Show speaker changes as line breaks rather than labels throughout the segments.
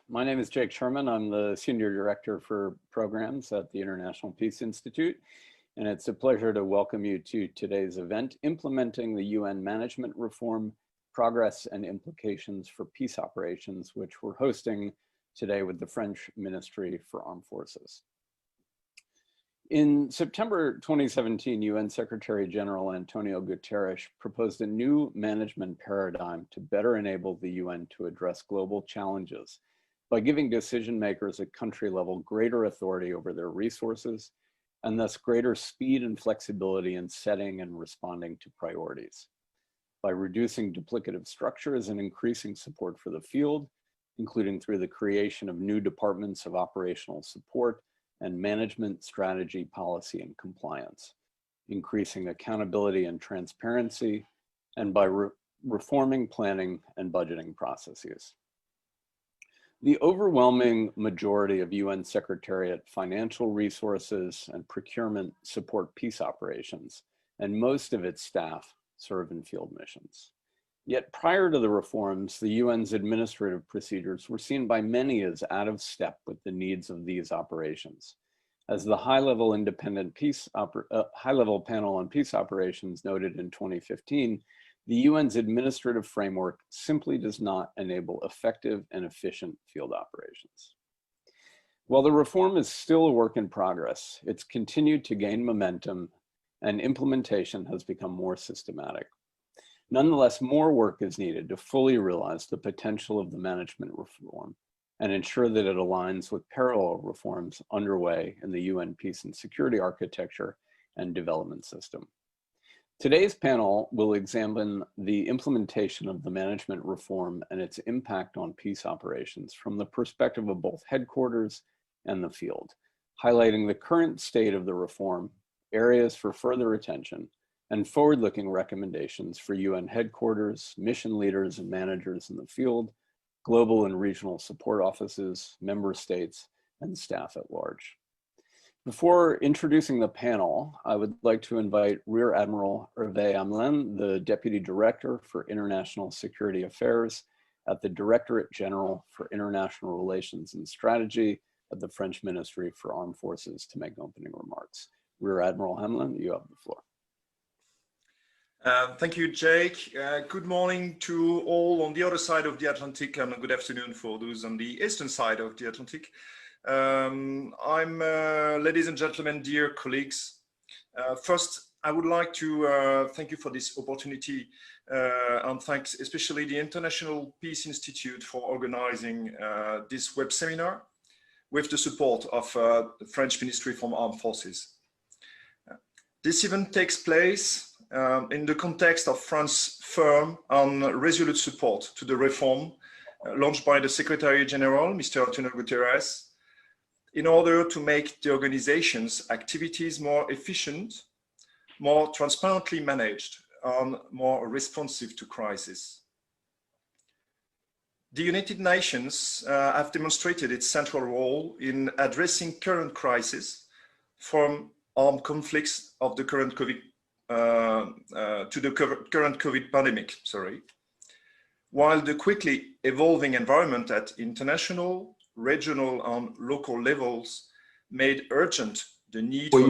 My name is Jake Sherman. I'm the Senior Director for Programs at the International Peace Institute, and it's a pleasure to welcome you to today's event, Implementing the UN Management Reform, Progress and Implications for Peace Operations, which we're hosting today with the French Ministry for Armed Forces. In September 2017, UN Secretary General Antonio Guterres proposed a new management paradigm to better enable the UN to address global challenges by giving decision makers at country level greater authority over their resources and thus greater speed and flexibility in setting and responding to priorities. By reducing duplicative structures and increasing support for the field, including through the creation of new departments of operational support and management, strategy, policy, and compliance, increasing accountability and transparency, and by reforming planning and budgeting processes. The overwhelming majority of UN Secretariat financial resources and procurement support peace operations, and most of its staff serve in field missions. Yet prior to the reforms, the UN's administrative procedures were seen by many as out of step with the needs of these operations. As the high-level independent high-level panel on peace operations noted in 2015, the UN's administrative framework simply does not enable effective and efficient field operations. While the reform is still a work in progress, it's continued to gain momentum and implementation has become more systematic. Nonetheless, more work is needed to fully realize the potential of the management reform and ensure that it aligns with parallel reforms underway in the UN peace and security architecture and development system. Today's panel will examine the implementation of the management reform and its impact on peace operations from the perspective of both headquarters and the field, highlighting the current state of the reform, areas for further attention, and forward-looking recommendations for UN headquarters, mission leaders and managers in the field, global and regional support offices, member states, and staff at large. Before introducing the panel, I would like to invite Rear Admiral Hervé Hamelin, the Deputy Director for International Security Affairs at the Directorate General for International Relations and Strategy at the French Ministry for Armed Forces, to make opening remarks. Rear Admiral Hamelin, you have the floor.
Thank you, Jake. Good morning to all on the other side of the Atlantic, and good afternoon for those on the eastern side of the Atlantic. Ladies and gentlemen, dear colleagues, first, I would like to thank you for this opportunity and thanks especially the International Peace Institute for organizing this web seminar with the support of the French Ministry for Armed Forces. This event takes place in the context of France's firm and resolute support to the reform launched by the Secretary General, Mr. Antonio Guterres, in order to make the organization's activities more efficient, more transparently managed, and more responsive to crisis. The United Nations have demonstrated its central role in addressing current crises, from armed conflicts of the current COVID to the current COVID pandemic, while the quickly evolving environment at international, regional and local levels made urgent the need for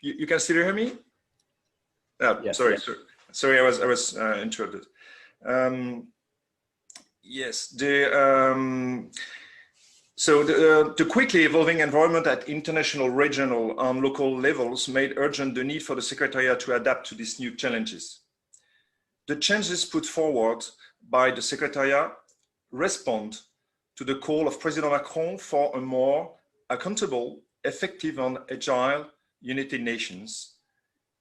You can still hear me?
Yes,
sorry,
yes.
sorry, I was interrupted. Yes, the quickly evolving environment at international, regional and local levels made urgent the need for the Secretariat to adapt to these new challenges. The changes put forward by the Secretariat respond to the call of President Macron for a more accountable, effective and agile United Nations,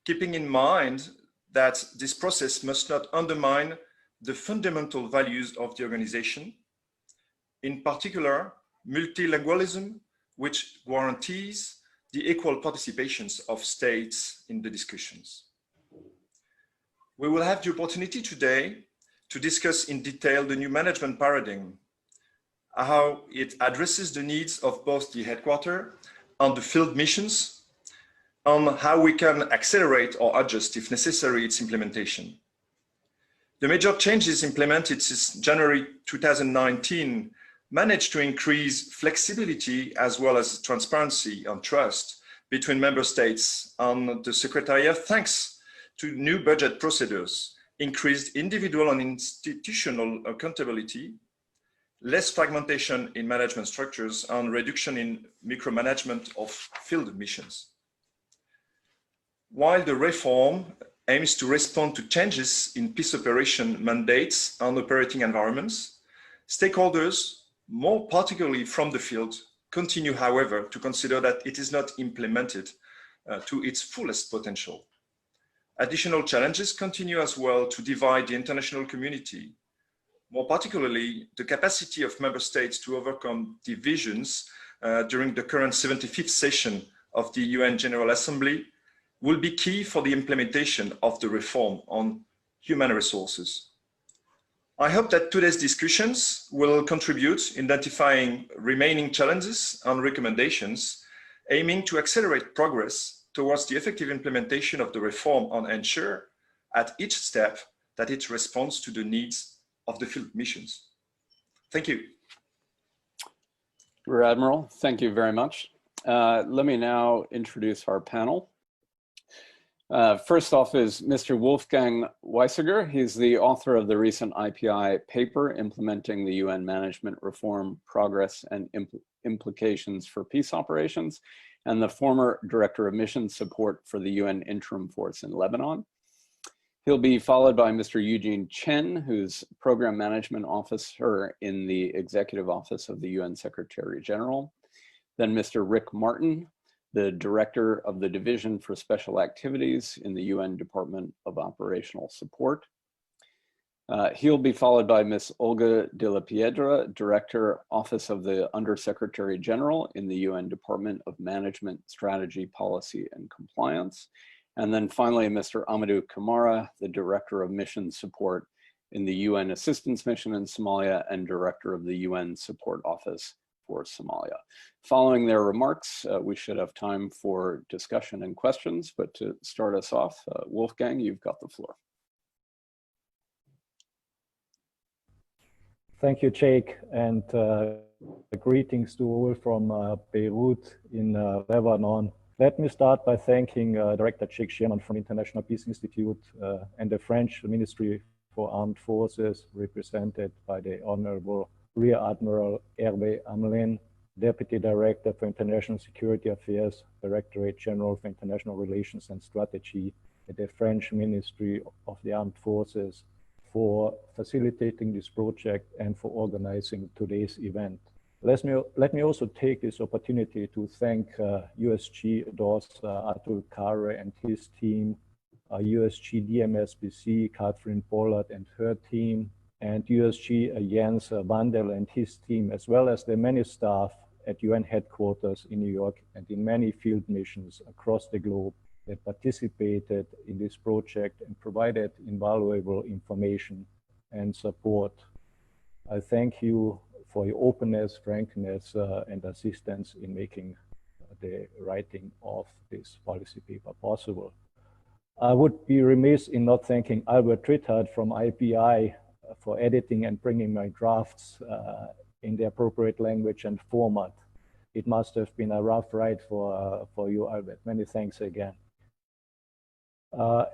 keeping in mind that this process must not undermine the fundamental values of the organization, in particular, multilingualism, which guarantees the equal participations of states in the discussions. We will have the opportunity today to discuss in detail the new management paradigm, how it addresses the needs of both the headquarters and the field missions, on how we can accelerate or adjust, if necessary, its implementation. The major changes implemented since January 2019 managed to increase flexibility as well as transparency and trust between member states and the Secretariat, thanks to new budget procedures, increased individual and institutional accountability, less fragmentation in management structures, and reduction in micromanagement of field missions. While the reform aims to respond to changes in peace operation mandates and operating environments, stakeholders, more particularly from the field, continue, however, to consider that it is not implemented to its fullest potential. Additional challenges continue as well to divide the international community, more particularly the capacity of member states to overcome divisions during the current 75th session of the UN General Assembly will be key for the implementation of the reform on human resources. I hope that today's discussions will contribute in identifying remaining challenges and recommendations, aiming to accelerate progress towards the effective implementation of the reform and ensure at each step that it responds to the needs of the field missions. Thank you.
Rear Admiral, thank you very much. Let me now introduce our panel. First off is Mr. Wolfgang Weisiger. He's the author of the recent IPI paper, Implementing the UN Management Reform, Progress and Implications for Peace Operations, and the former Director of Mission Support for the UN Interim Force in Lebanon. He'll be followed by Mr. Eugene Chen, who's Program Management Officer in the Executive Office of the UN Secretary General. Then Mr. Rick Martin, the Director of the Division for Special Activities in the UN Department of Operational Support. He'll be followed by Ms. Olga de la Piedra, Director, Office of the Undersecretary General in the UN Department of Management, Strategy, Policy, and Compliance. And then finally, Mr. Amadou Kamara, the Director of Mission Support in the UN Assistance Mission in Somalia and Director of the UN Support Office for Somalia. Following their remarks, we should have time for discussion and questions, but to start us off, Wolfgang, you've got the floor.
Thank you, Jake, and greetings to all from Beirut in Lebanon. Let me start by thanking Director Jake Sherman from International Peace Institute and the French Ministry for Armed Forces, represented by the Honorable Rear Admiral Hervé Hamelin, Deputy Director for International Security Affairs, Directorate General for International Relations and Strategy at the French Ministry of the Armed Forces, for facilitating this project and for organizing today's event. Let me also take this opportunity to thank USG DOS Atul Khare and his team, USG DMSBC Catherine Pollard and her team, and USG Jens Vandel and his team, as well as the many staff at UN headquarters in New York and in many field missions across the globe that participated in this project and provided invaluable information and support. I thank you for your openness, frankness, and assistance in making the writing of this policy paper possible. I would be remiss in not thanking Albert Trithard from IPI for editing and bringing my drafts in the appropriate language and format. It must have been a rough ride for you, Albert. Many thanks again.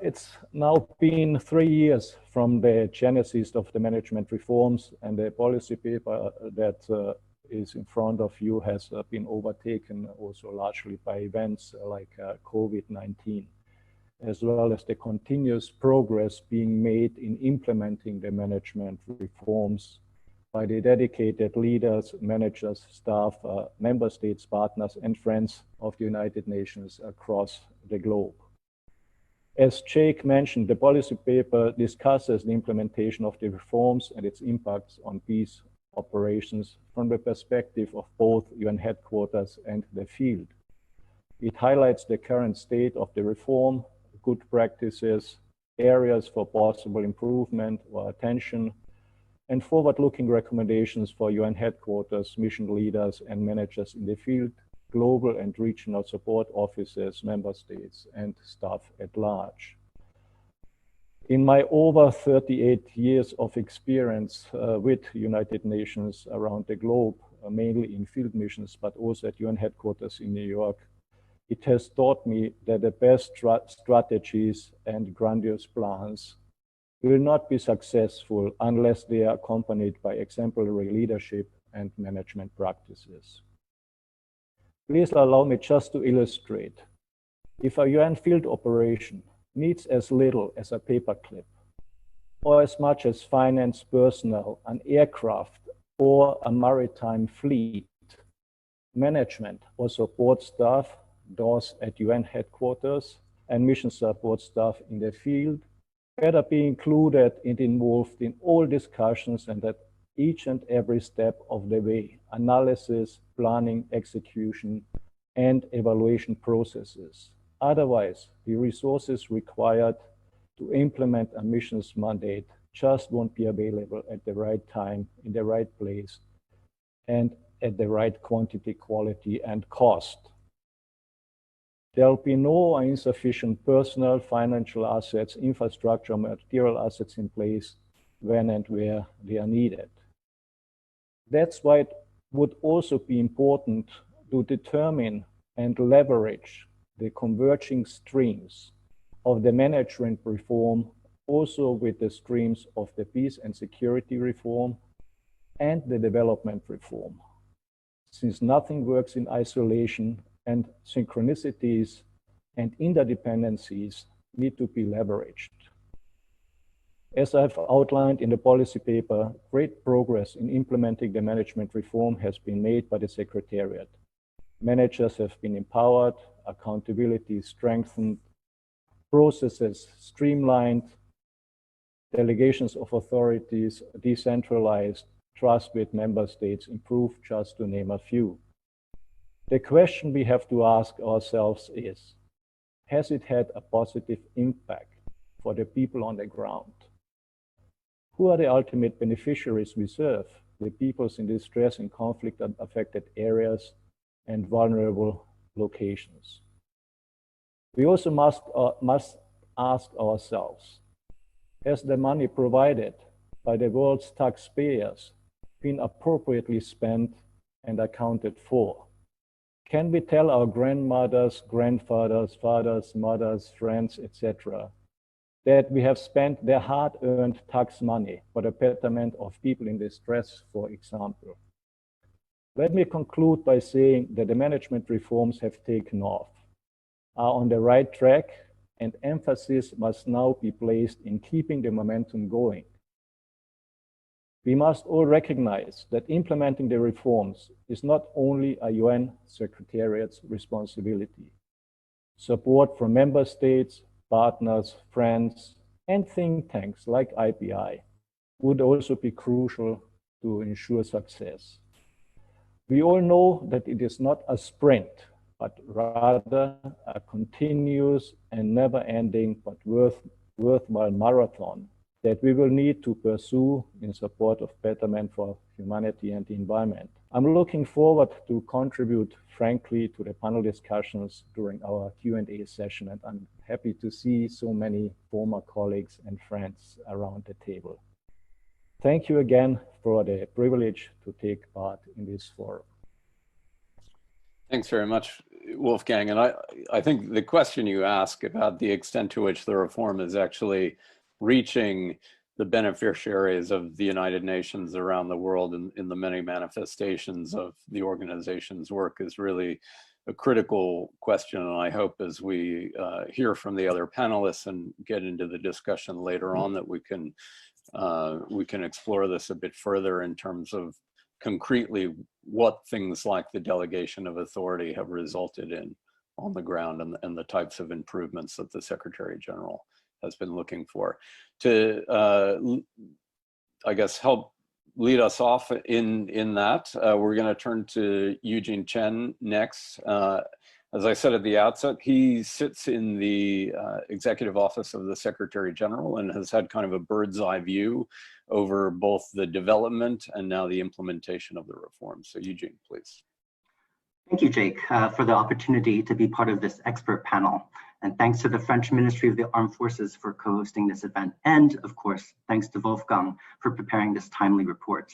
It's now been 3 years from the genesis of the management reforms, and the policy paper that is in front of you has been overtaken also largely by events like COVID-19, as well as the continuous progress being made in implementing the management reforms by the dedicated leaders, managers, staff, member states, partners, and friends of the United Nations across the globe. As Jake mentioned, the policy paper discusses the implementation of the reforms and its impacts on peace operations from the perspective of both UN headquarters and the field. It highlights the current state of the reform, good practices, areas for possible improvement or attention, and forward-looking recommendations for UN headquarters, mission leaders, and managers in the field global and regional support offices, member states, and staff at large. In my over 38 years of experience with United Nations around the globe, mainly in field missions, but also at UN headquarters in New York, it has taught me that the best strategies and grandiose plans will not be successful unless they are accompanied by exemplary leadership and management practices. Please allow me just to illustrate. If a UN field operation needs as little as a paperclip, or as much as finance personnel, an aircraft, or a maritime fleet, management or support staff, those at UN headquarters, and mission support staff in the field better be included and involved in all discussions and at each and every step of the way, analysis, planning, execution, and evaluation processes. Otherwise, the resources required to implement a mission's mandate just won't be available at the right time, in the right place, and at the right quantity, quality, and cost. There'll be no or insufficient personnel, financial assets, infrastructure, material assets in place when and where they are needed. That's why it would also be important to determine and leverage the converging streams of the management reform, also with the streams of the peace and security reform and the development reform, since nothing works in isolation and synchronicities and interdependencies need to be leveraged. As I've outlined in the policy paper, great progress in implementing the management reform has been made by the Secretariat. Managers have been empowered, accountability strengthened, processes streamlined, delegations of authorities decentralized, trust with member states improved, just to name a few. The question we have to ask ourselves is, has it had a positive impact for the people on the ground? Who are the ultimate beneficiaries we serve? The peoples in distress and conflict affected areas and vulnerable locations. We also must ask ourselves, has the money provided by the world's taxpayers been appropriately spent and accounted for? Can we tell our grandmothers, grandfathers, fathers, mothers, friends, etc., that we have spent their hard-earned tax money for the betterment of people in distress, for example? Let me conclude by saying that the management reforms have taken off, are on the right track, and emphasis must now be placed in keeping the momentum going. We must all recognize that implementing the reforms is not only a UN Secretariat's responsibility. Support from member states, partners, friends, and think tanks like IPI would also be crucial to ensure success. We all know that it is not a sprint, but rather a continuous and never-ending but worthwhile marathon that we will need to pursue in support of betterment for humanity and the environment. I'm looking forward to contribute frankly to the panel discussions during our Q&A session, and I'm happy to see so many former colleagues and friends around the table. Thank you again for the privilege to take part in this forum.
Thanks very much, Wolfgang. And I think the question you ask about the extent to which the reform is actually reaching the beneficiaries of the United Nations around the world in the many manifestations of the organization's work is really a critical question. And I hope as we hear from the other panelists and get into the discussion later on that we can explore this a bit further in terms of concretely what things like the delegation of authority have resulted in on the ground and the types of improvements that the Secretary General has been looking for. To, I guess, help lead us off in that, we're going to turn to Eugene Chen next. As I said at the outset, he sits in the Executive Office of the Secretary General and has had kind of a bird's eye view over both the development and now the implementation of the reform. So Eugene, please.
Thank you, Jake, for the opportunity to be part of this expert panel. And thanks to the French Ministry of the Armed Forces for co-hosting this event. And of course, thanks to Wolfgang for preparing this timely report.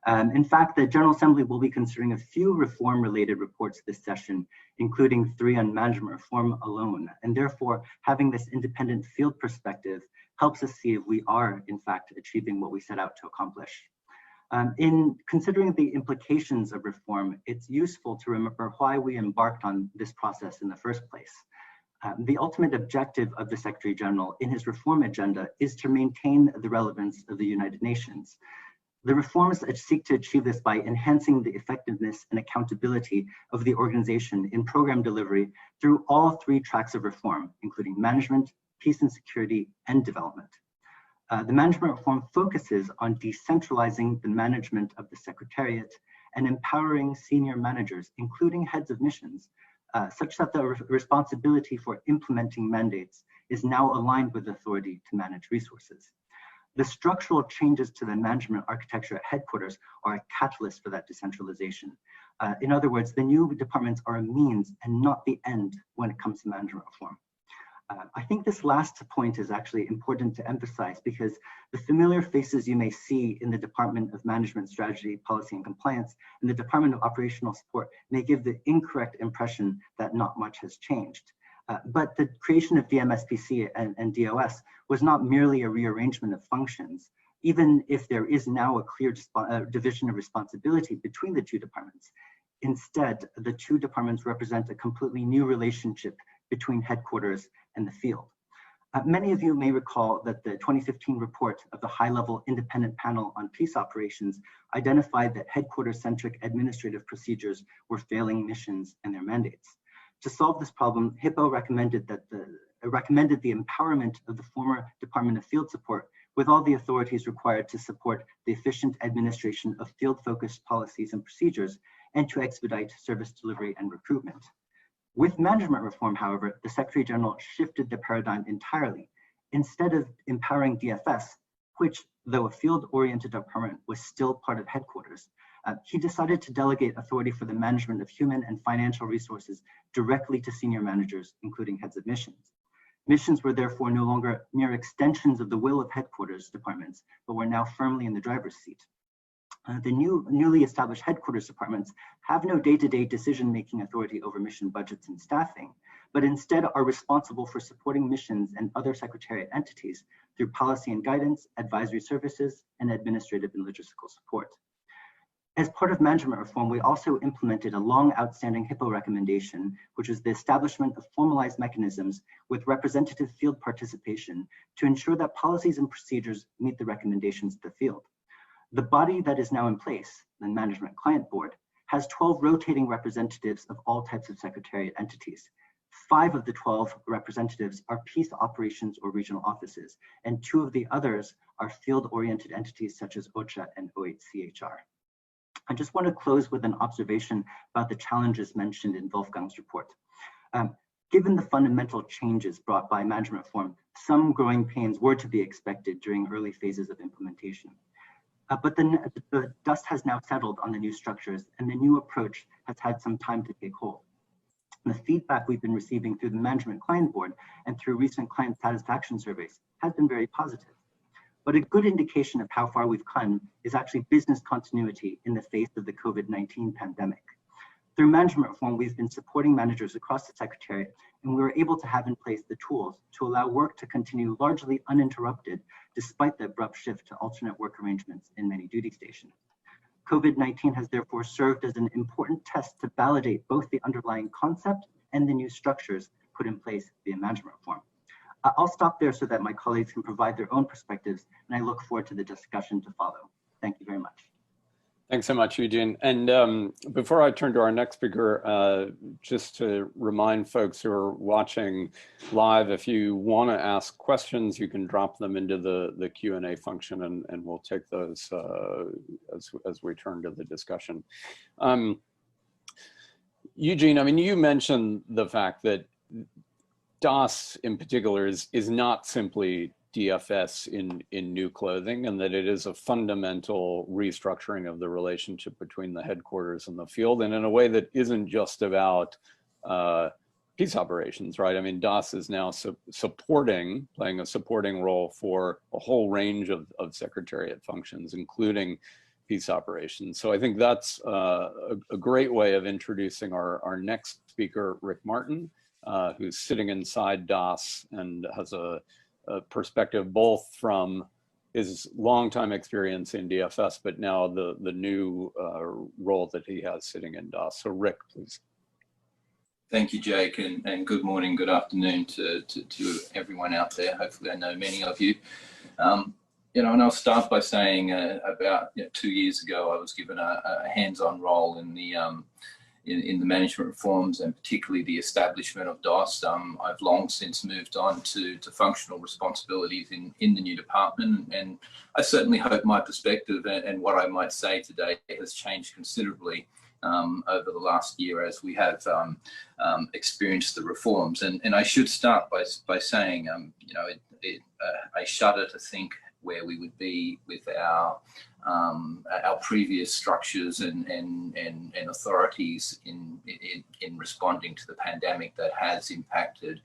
In fact, the General Assembly will be considering a few reform-related reports this session, including 3 on management reform alone. And therefore, having this independent field perspective helps us see if we are, in fact, achieving what we set out to accomplish. In considering the implications of reform, it's useful to remember why we embarked on this process in the first place. The ultimate objective of the Secretary General in his reform agenda is to maintain the relevance of the United Nations. The reforms seek to achieve this by enhancing the effectiveness and accountability of the organization in program delivery through all 3 tracks of reform, including management, peace and security, and development. The management reform focuses on decentralizing the management of the Secretariat and empowering senior managers, including heads of missions, such that the responsibility for implementing mandates is now aligned with authority to manage resources. The structural changes to the management architecture at headquarters are a catalyst for that decentralization. In other words, the new departments are a means and not the end when it comes to management reform. I think this last point is actually important to emphasize because the familiar faces you may see in the Department of Management Strategy, Policy and Compliance and the Department of Operational Support may give the incorrect impression that not much has changed. But the creation of DMSBC and DOS was not merely a rearrangement of functions, even if there is now a clear division of responsibility between the 2 departments. Instead, the 2 departments represent a completely new relationship between headquarters and the field. Many of you may recall that the 2015 report of the high-level independent panel on peace operations identified that headquarters-centric administrative procedures were failing missions and their mandates. To solve this problem, HIPPO recommended the empowerment of the former Department of Field Support with all the authorities required to support the efficient administration of field-focused policies and procedures and to expedite service delivery and recruitment. With management reform, however, the Secretary General shifted the paradigm entirely. Instead of empowering DFS, which, though a field-oriented department, was still part of headquarters, he decided to delegate authority for the management of human and financial resources directly to senior managers, including heads of missions. Missions were therefore no longer mere extensions of the will of headquarters departments, but were now firmly in the driver's seat. The newly established headquarters departments have no day-to-day decision-making authority over mission budgets and staffing, but instead are responsible for supporting missions and other Secretariat entities through policy and guidance, advisory services, and administrative and logistical support. As part of management reform, we also implemented a long outstanding HIPPO recommendation, which is the establishment of formalized mechanisms with representative field participation to ensure that policies and procedures meet the recommendations of the field. The body that is now in place, the Management Client Board, has 12 rotating representatives of all types of Secretariat entities. 5 of the 12 representatives are peace operations or regional offices, and 2 of the others are field-oriented entities such as OCHA and OHCHR. I just want to close with an observation about the challenges mentioned in Wolfgang's report. Given the fundamental changes brought by management reform, some growing pains were to be expected during early phases of implementation. But the dust has now settled on the new structures and the new approach has had some time to take hold. The feedback we've been receiving through the Management Client Board and through recent client satisfaction surveys has been very positive. But a good indication of how far we've come is actually business continuity in the face of the COVID-19 pandemic. Through management reform, we've been supporting managers across the Secretariat, and we were able to have in place the tools to allow work to continue largely uninterrupted, despite the abrupt shift to alternate work arrangements in many duty stations. COVID-19 has therefore served as an important test to validate both the underlying concept and the new structures put in place via management reform. I'll stop there so that my colleagues can provide their own perspectives, and I look forward to the discussion to follow. Thank you very much.
Thanks so much, Eugene. And before I turn to our next speaker, just to remind folks who are watching live, if you want to ask questions, you can drop them into the Q&A function, and we'll take those as we turn to the discussion. Eugene, I mean, you mentioned the fact that DOS in particular is not simply DFS in new clothing, and that it is a fundamental restructuring of the relationship between the headquarters and the field, and in a way that isn't just about peace operations, right? I mean, DOS is now playing a supporting role for a whole range of secretariat functions, including peace operations. So I think that's a great way of introducing our next speaker, Rick Martin, who's sitting inside DOS and has a perspective both from his longtime experience in DFS, but now the new role that he has sitting in DOS. So Rick, please.
Thank you, Jake, and good morning, good afternoon to everyone out there. Hopefully I know many of you. You know, and I'll start by saying about 2 years ago, I was given a hands-on role in the management reforms, and particularly the establishment of DOS. I've long since moved on to functional responsibilities in the new department, and I certainly hope my perspective and what I might say today has changed considerably over the last year as we have experienced the reforms. And I should start by saying, you know, I shudder to think where we would be with our previous structures and authorities in responding to the pandemic that has impacted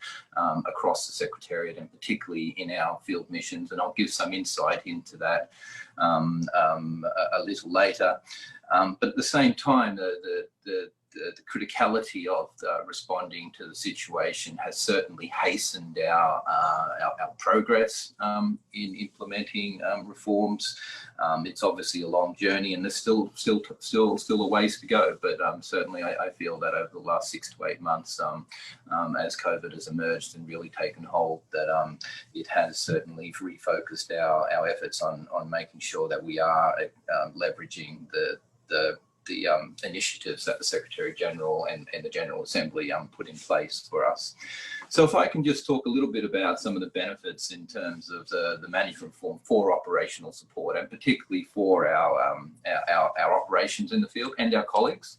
across the Secretariat, and particularly in our field missions. And I'll give some insight into that a little later. But at the same time, the criticality of responding to the situation has certainly hastened our progress in implementing reforms. It's obviously a long journey, and there's still a ways to go. But certainly, I feel that over the last 6 to 8 months, as COVID has emerged and really taken hold, that it has certainly refocused our efforts on making sure that we are leveraging the initiatives that the Secretary General and the General Assembly put in place for us. So if I can just talk a little bit about some of the benefits in terms of the management reform for operational support, and particularly for our operations in the field and our colleagues.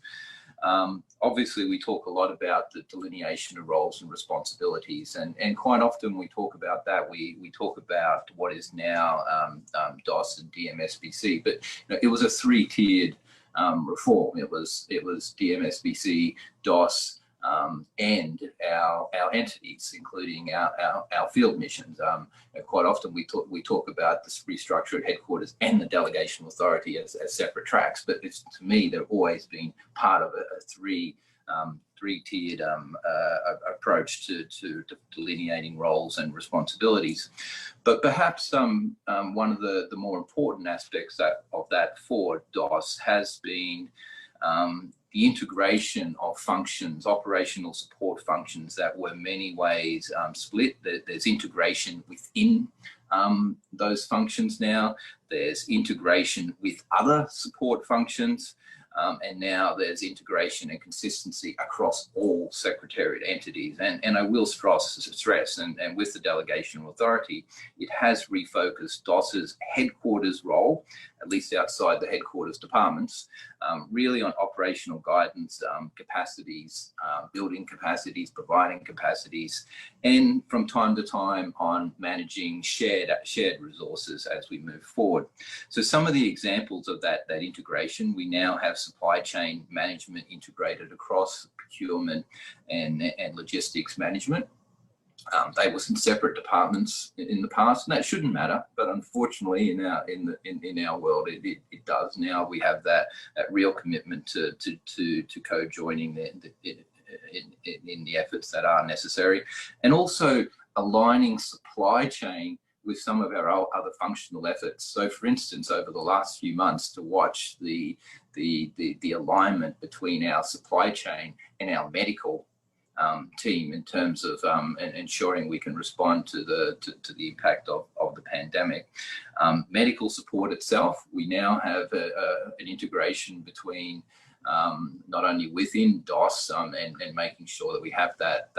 Obviously, we talk a lot about the delineation of roles and responsibilities, and quite often we talk about that. We talk about what is now DOS and DMSBC, but it was a three-tiered reform. It was DMSBC, DOS, and our entities, including our field missions. Quite often we talk about this restructured headquarters and the Delegation Authority as separate tracks, but to me they've always been part of a three-tiered approach to delineating roles and responsibilities. But perhaps one of the more important aspects of that for DOS has been the integration of functions, operational support functions that were in many ways split. There's integration within those functions now. There's integration with other support functions. And now there's integration and consistency across all Secretariat entities. And I will stress, and with the Delegation Authority, it has refocused DOS's headquarters role, at least outside the headquarters departments, really on operational guidance, capacities, building capacities, providing capacities, and from time to time on managing shared resources as we move forward. So some of the examples of that integration, we now have supply chain management integrated across procurement and logistics management. They were some separate departments in the past, and that shouldn't matter, but unfortunately in our world it does. Now we have that real commitment to co-joining in the efforts that are necessary, and also aligning supply chain with some of our other functional efforts. So for instance, over the last few months, to watch the alignment between our supply chain and our medical team in terms of ensuring we can respond to the impact of the pandemic. Medical support itself, we now have an integration between not only within DOS and making sure that we have that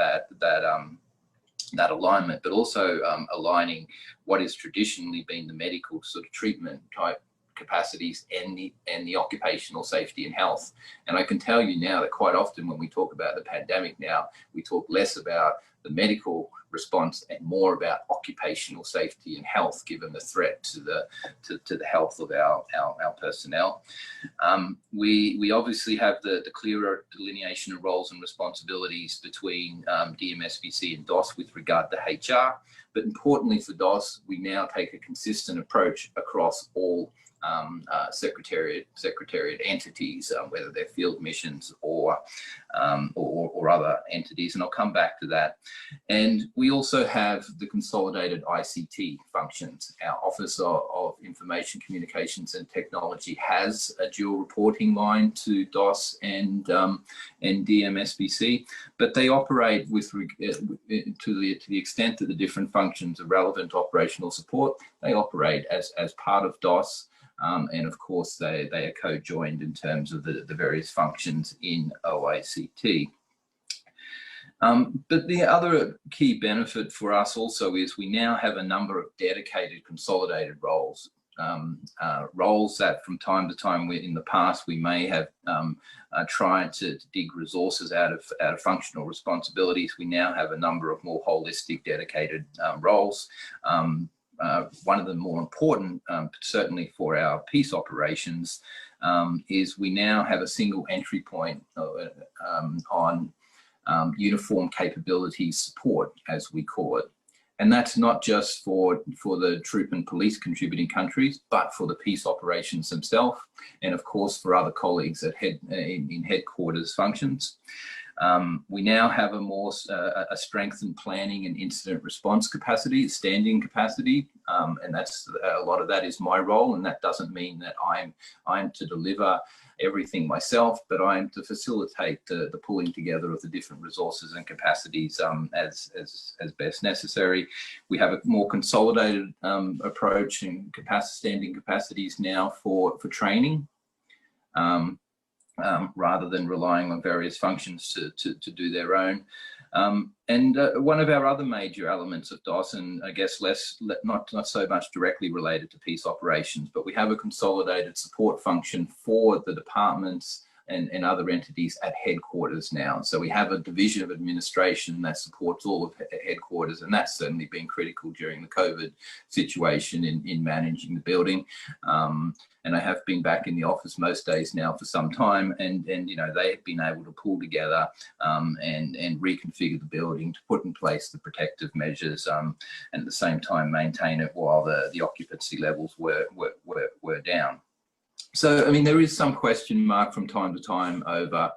alignment, but also aligning what has traditionally been the medical sort of treatment type capacities and the occupational safety and health. And I can tell you now that quite often when we talk about the pandemic now, we talk less about the medical response and more about occupational safety and health, given the threat to the health of our personnel. We obviously have the clearer delineation of roles and responsibilities between DMSBC and DOS with regard to HR, but importantly for DOS, we now take a consistent approach across all secretariat entities, whether they're field missions or other entities, and I'll come back to that. And we also have the consolidated ICT functions. Our Office of Information Communications and Technology has a dual reporting line to DOS and DMSBC, but they operate with to the extent that the different functions are relevant operational support. They operate as part of DOS. And of course, they are co-joined in terms of the various functions in OICT. But the other key benefit for us also is we now have a number of dedicated consolidated roles. Roles that from time to time in the past we may have tried to dig resources out of functional responsibilities. We now have a number of more holistic dedicated roles. One of the more important, certainly for our peace operations, is we now have a single entry point on uniform capabilities support, as we call it. And that's not just for the troop and police contributing countries, but for the peace operations themselves, and of course for other colleagues at in headquarters functions. We now have a strengthened planning and incident response capacity, standing capacity, and that's a lot of that is my role. And that doesn't mean that I'm to deliver everything myself, but I'm to facilitate the pulling together of the different resources and capacities as best necessary. We have a more consolidated approach and standing capacities now for training. Rather than relying on various functions to do their own. One of our other major elements of DOS, and I guess not so much directly related to peace operations, but we have a consolidated support function for the departments and other entities at headquarters now. So we have a division of administration that supports all of headquarters, and that's certainly been critical during the COVID situation in managing the building. And I have been back in the office most days now for some time, and you know, they have been able to pull together and reconfigure the building to put in place the protective measures, and at the same time maintain it while the occupancy levels were down. So, I mean, there is some question mark from time to time over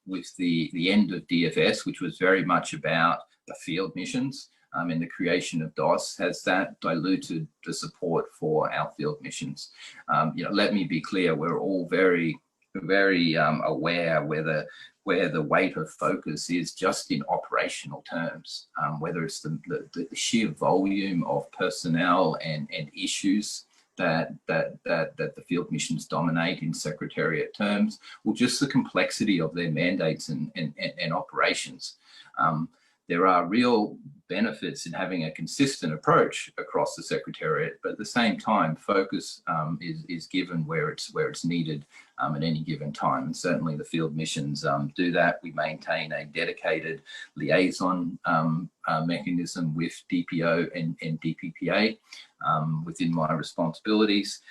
with the end of DFS, which was very much about the field missions, and the creation of DOS. Has that diluted the support for our field missions? You know, let me be clear, we're all very aware where the weight of focus is just in operational terms, whether it's the sheer volume of personnel and issues that the field missions dominate in secretariat terms, or just the complexity of their mandates and operations. There are real benefits in having a consistent approach across the secretariat, but at the same time, focus is given where it's needed at any given time. And certainly the field missions do that. We maintain a dedicated liaison mechanism with DPO and DPPA within my responsibilities.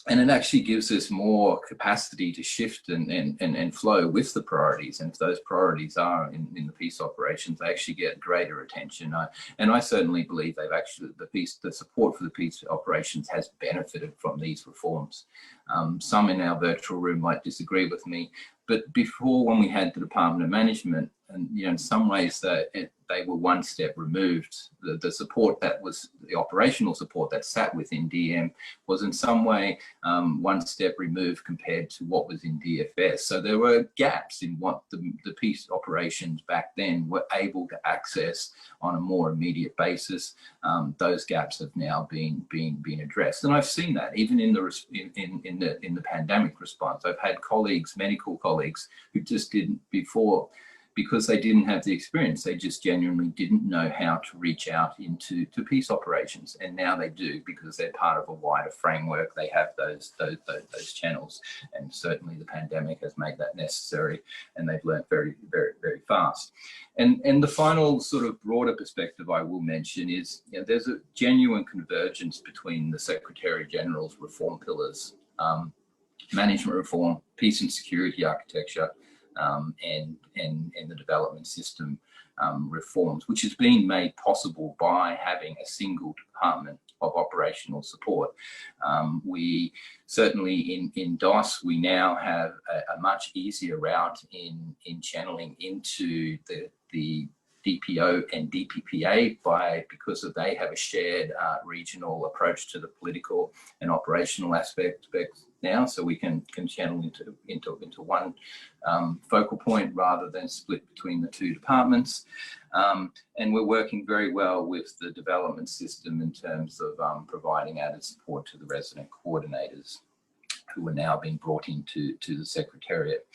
And it actually gives us more capacity to shift and flow with the priorities. And if those priorities are in the peace operations, they actually get greater attention. And I certainly believe the support for the peace operations has benefited from these reforms. Some in our virtual room might disagree with me, but before, when we had the Department of Management, and you know, in some ways they were one step removed. The support that was the operational support that sat within DM was in some way one step removed compared to what was in DFS. So there were gaps in what the peace operations back then were able to access on a more immediate basis. Those gaps have now been addressed, and I've seen that even in the pandemic response. I've had colleagues, medical colleagues, who just didn't before because they didn't have the experience. They just genuinely didn't know how to reach out into peace operations, and now they do because they're part of a wider framework. They have those channels, and certainly the pandemic has made that necessary, and they've learned very, very, very fast. And the final sort of broader perspective I will mention is, you know, there's a genuine convergence between the Secretary General's reform pillars, management reform, peace and security architecture, and the development system reforms, which has been made possible by having a single department of operational support. We certainly in DOS, we now have a much easier route in channeling into the DPO and DPPA because they have a shared regional approach to the political and operational aspects now, so we can channel into one focal point rather than split between the two departments. And we're working very well with the development system in terms of providing added support to the resident coordinators who are now being brought into the Secretariat.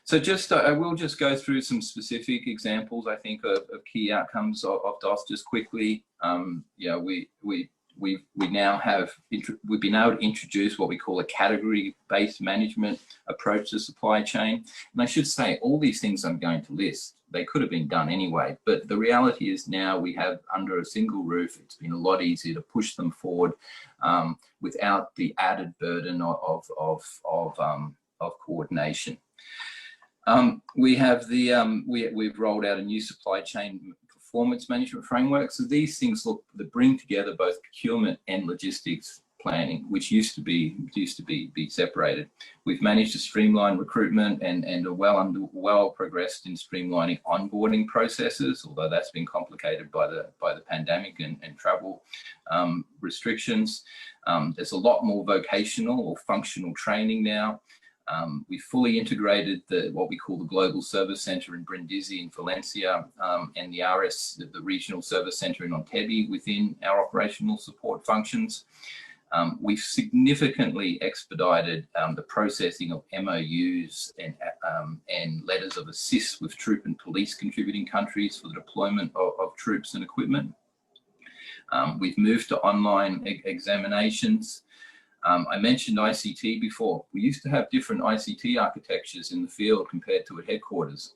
So I will just go through some specific examples, I think, of key outcomes of DOS just quickly. You know, we've been able to introduce what we call a category-based management approach to supply chain. And I should say, all these things I'm going to list, they could have been done anyway, but the reality is now we have under a single roof, it's been a lot easier to push them forward without the added burden of coordination. We've rolled out a new supply chain performance management framework. So these things that bring together both procurement and logistics planning, which used to be separated. We've managed to streamline recruitment and are well progressed in streamlining onboarding processes, although that's been complicated by the pandemic and travel restrictions. There's a lot more vocational or functional training now. We fully integrated what we call the Global Service Center in Brindisi in Valencia and the Regional Service Center in Entebbe within our operational support functions. We've significantly expedited the processing of MOUs and letters of assist with troop and police contributing countries for the deployment of troops and equipment. We've moved to online examinations. I mentioned ICT before. We used to have different ICT architectures in the field compared to at headquarters.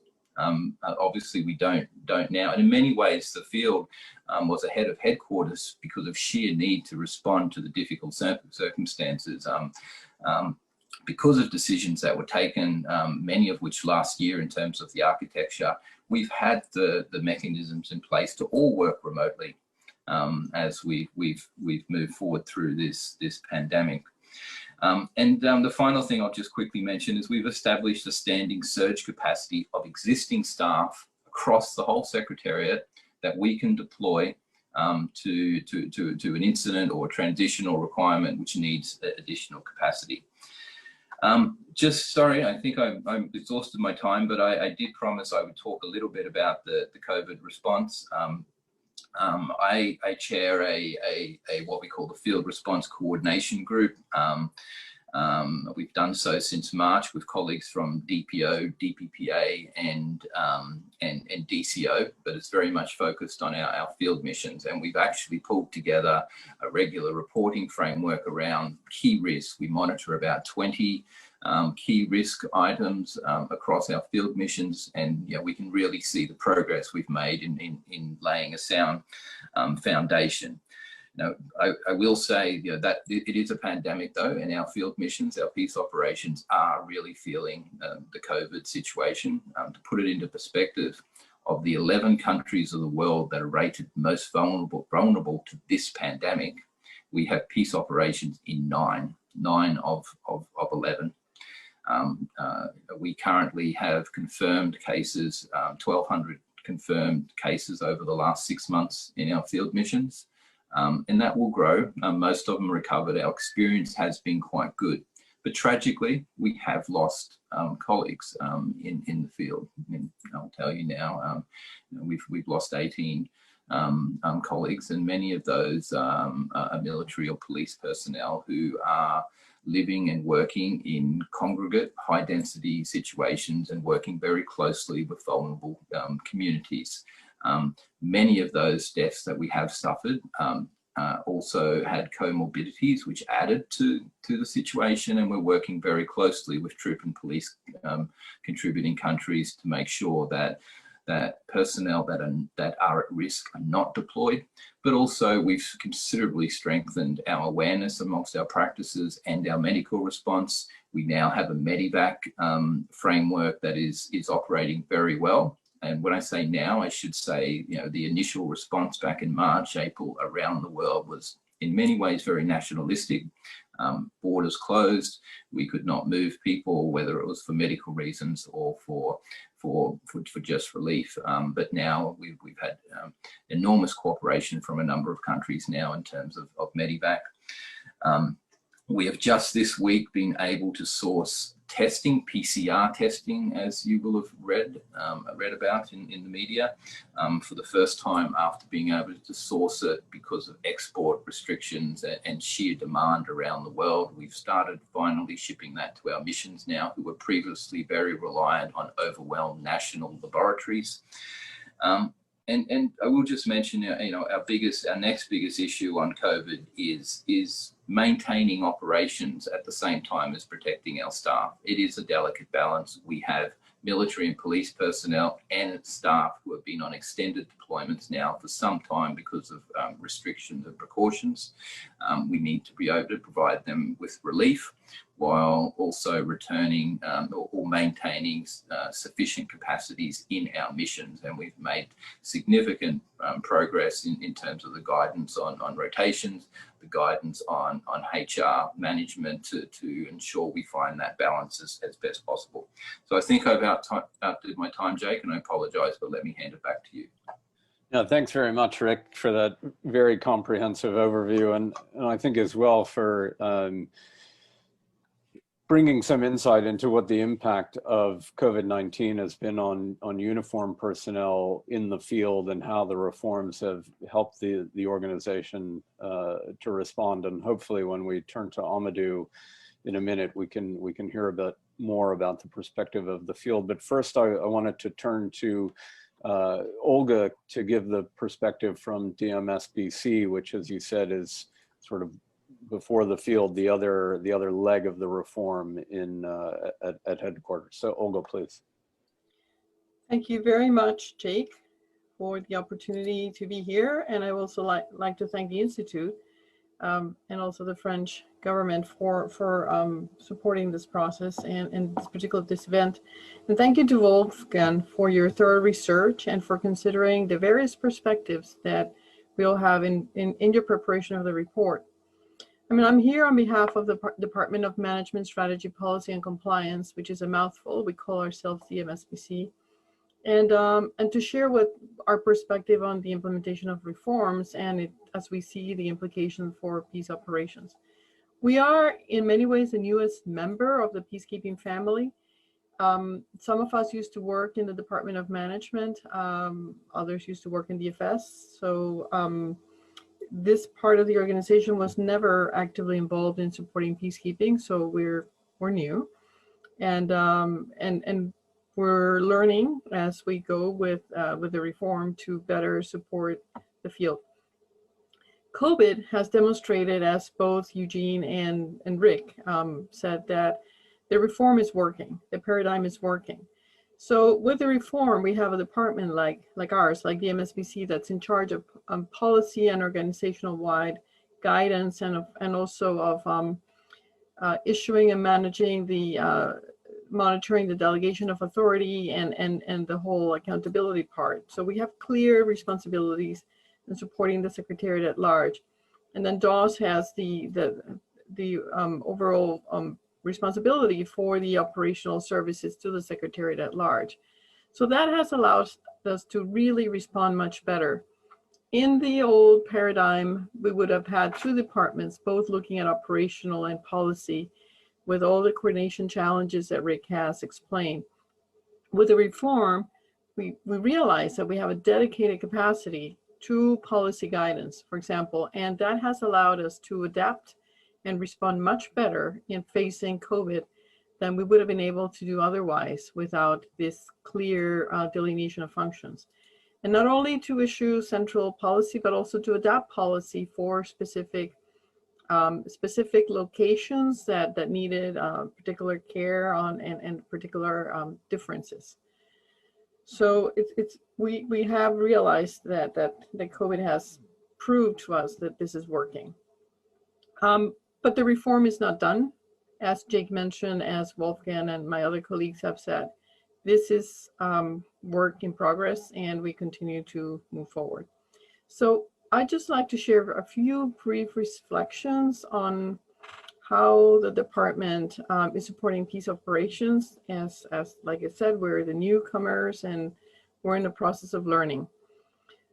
Obviously, we don't now. And in many ways, the field was ahead of headquarters because of sheer need to respond to the difficult circumstances. Because of decisions that were taken, many of which last year in terms of the architecture, we've had the mechanisms in place to all work remotely. As we've moved forward through this pandemic. The final thing I'll just quickly mention is we've established a standing surge capacity of existing staff across the whole Secretariat that we can deploy to an incident or a transitional requirement which needs additional capacity. Sorry, I think I'm exhausted my time, but I did promise I would talk a little bit about the COVID response. I chair what we call the Field Response Coordination Group. We've done so since March with colleagues from DPO, DPPA, and DCO, but it's very much focused on our field missions. And we've actually pulled together a regular reporting framework around key risks. We monitor about 20 key risk items across our field missions, and we can really see the progress we've made in laying a sound foundation. Now, I will say that it is a pandemic though, and our field missions, our peace operations are really feeling the COVID situation. To put it into perspective, of the 11 countries of the world that are rated most vulnerable to this pandemic, we have peace operations in nine of 11. We currently have confirmed cases, 1,200 confirmed cases over the last 6 months in our field missions, and that will grow. Most of them recovered. Our experience has been quite good, but tragically, we have lost colleagues in the field. And I'll tell you now, we've lost 18 colleagues, and many of those are military or police personnel who are living and working in congregate, high-density situations and working very closely with vulnerable communities. Many of those deaths that we have suffered also had comorbidities which added to the situation, and we're working very closely with troop and police contributing countries to make sure that personnel that are at risk are not deployed. But also we've considerably strengthened our awareness amongst our practices and our medical response. We now have a Medivac framework that is operating very well. And when I say now, I should say, the initial response back in March, April around the world was in many ways very nationalistic. Borders closed, we could not move people, whether it was for medical reasons or for just relief. But now we've had enormous cooperation from a number of countries now in terms of Medivac. We have just this week been able to source testing, PCR testing, as you will have read about in the media, for the first time after being able to source it because of export restrictions and sheer demand around the world. We've started finally shipping that to our missions now, who were previously very reliant on overwhelmed national laboratories. And I will just mention, our next biggest issue on COVID is maintaining operations at the same time as protecting our staff. It is a delicate balance. We have military and police personnel and staff who have been on extended deployments now for some time because of restrictions and precautions. We need to be able to provide them with relief while also returning or maintaining sufficient capacities in our missions. And we've made significant progress in terms of the guidance on rotations, the guidance on HR management to ensure we find that balance as best possible. So I think I've outdid my time, Jake, and I apologize, but let me hand it back to you.
Yeah, thanks very much, Rick, for that very comprehensive overview, and I think as well for bringing some insight into what the impact of COVID-19 has been on uniformed personnel in the field and how the reforms have helped the organization to respond. And hopefully when we turn to Amadou in a minute, we can hear a bit more about the perspective of the field. But first I wanted to turn to Olga to give the perspective from DMSBC, which, as you said, is sort of before the field, the other leg of the reform at headquarters. So Olga, please.
Thank you very much, Jake, for the opportunity to be here. And I also like to thank the Institute and also the French government for supporting this process and particularly this event. And thank you to Wolfgang for your thorough research and for considering the various perspectives that we'll have in your preparation of the report. I mean, I'm here on behalf of the Department of Management, Strategy, Policy, and Compliance, which is a mouthful. We call ourselves DMSBC, and to share what our perspective on the implementation of reforms and as we see the implications for peace operations. We are in many ways the newest member of the peacekeeping family. Some of us used to work in the Department of Management, others used to work in DFS. So this part of the organization was never actively involved in supporting peacekeeping, so we're new, and we're learning as we go with the reform to better support the field. COVID has demonstrated, as both Eugene and Rick said, that the reform is working, the paradigm is working. So with the reform, we have a department like ours, like the DMSBC, that's in charge of policy and organizational-wide guidance and also of issuing and managing the monitoring the delegation of authority and the whole accountability part. So we have clear responsibilities in supporting the Secretariat at large. And then DAWS has the overall responsibility for the operational services to the Secretariat at large. So that has allowed us to really respond much better. In the old paradigm, we would have had two departments, both looking at operational and policy, with all the coordination challenges that Rick has explained. With the reform, we realized that we have a dedicated capacity to policy guidance, for example, and that has allowed us to adapt and respond much better in facing COVID than we would have been able to do otherwise without this clear delineation of functions. And not only to issue central policy, but also to adapt policy for specific locations that needed particular care on and particular differences. So we have realized that COVID has proved to us that this is working. But the reform is not done. As Jake mentioned, as Wolfgang and my other colleagues have said, this is work in progress and we continue to move forward. So I'd just like to share a few brief reflections on how the department is supporting peace operations. As like I said, we're the newcomers and we're in the process of learning.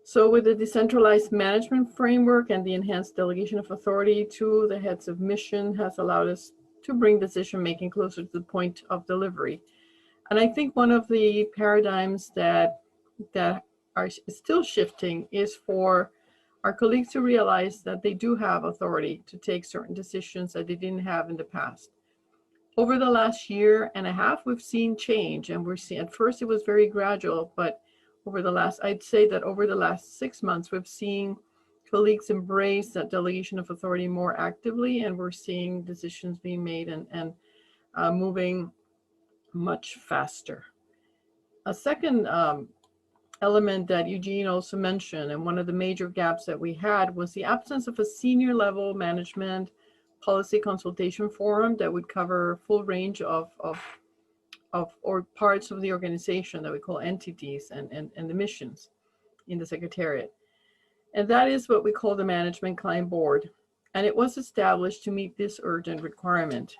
So with the decentralized management framework and the enhanced delegation of authority to the heads of mission has allowed us to bring decision-making closer to the point of delivery. And I think one of the paradigms that are still shifting is for our colleagues to realize that they do have authority to take certain decisions that they didn't have in the past. Over the last year and a half, we've seen change, and we're seeing, at first it was very gradual, but I'd say that over the last 6 months, we've seen colleagues embrace that delegation of authority more actively, and we're seeing decisions being made and moving much faster. A second element that Eugene also mentioned, and one of the major gaps that we had, was the absence of a senior level management policy consultation forum that would cover a full range of or parts of the organization that we call entities and the missions in the Secretariat. And that is what we call the Management Client Board. And it was established to meet this urgent requirement.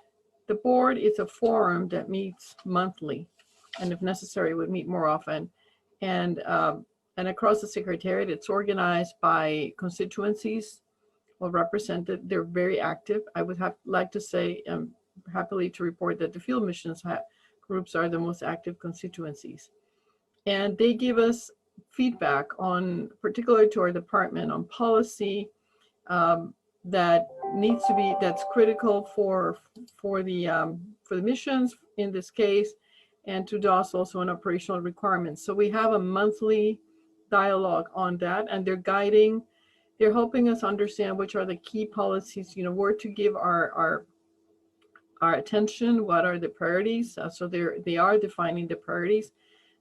The board is a forum that meets monthly, and if necessary, would meet more often. And across the Secretariat, it's organized by constituencies or represented. They're very active. I would like to say, happily to report that the field missions groups are the most active constituencies. And they give us feedback on, particularly to our department, on policy that needs to be, that's critical for the missions in this case, and to DOS also on operational requirements. So we have a monthly dialogue on that, and they're helping us understand which are the key policies, where to give our attention, what are the priorities. So they are defining the priorities,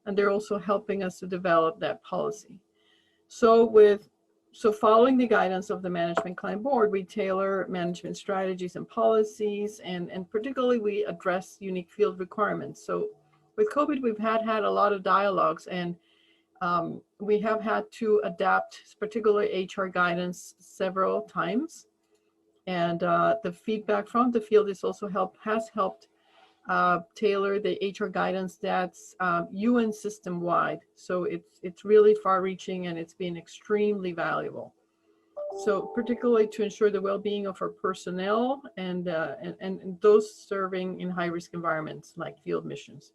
and they're also helping us to develop that policy. So following the guidance of the Management Client Board, we tailor management strategies and policies, and particularly we address unique field requirements. So with COVID, we've had a lot of dialogues, and we have had to adapt, particularly HR guidance, several times. And the feedback from the field has helped tailor the HR guidance that's UN system-wide. So it's really far-reaching, and it's been extremely valuable. So particularly to ensure the well-being of our personnel and those serving in high-risk environments like field missions.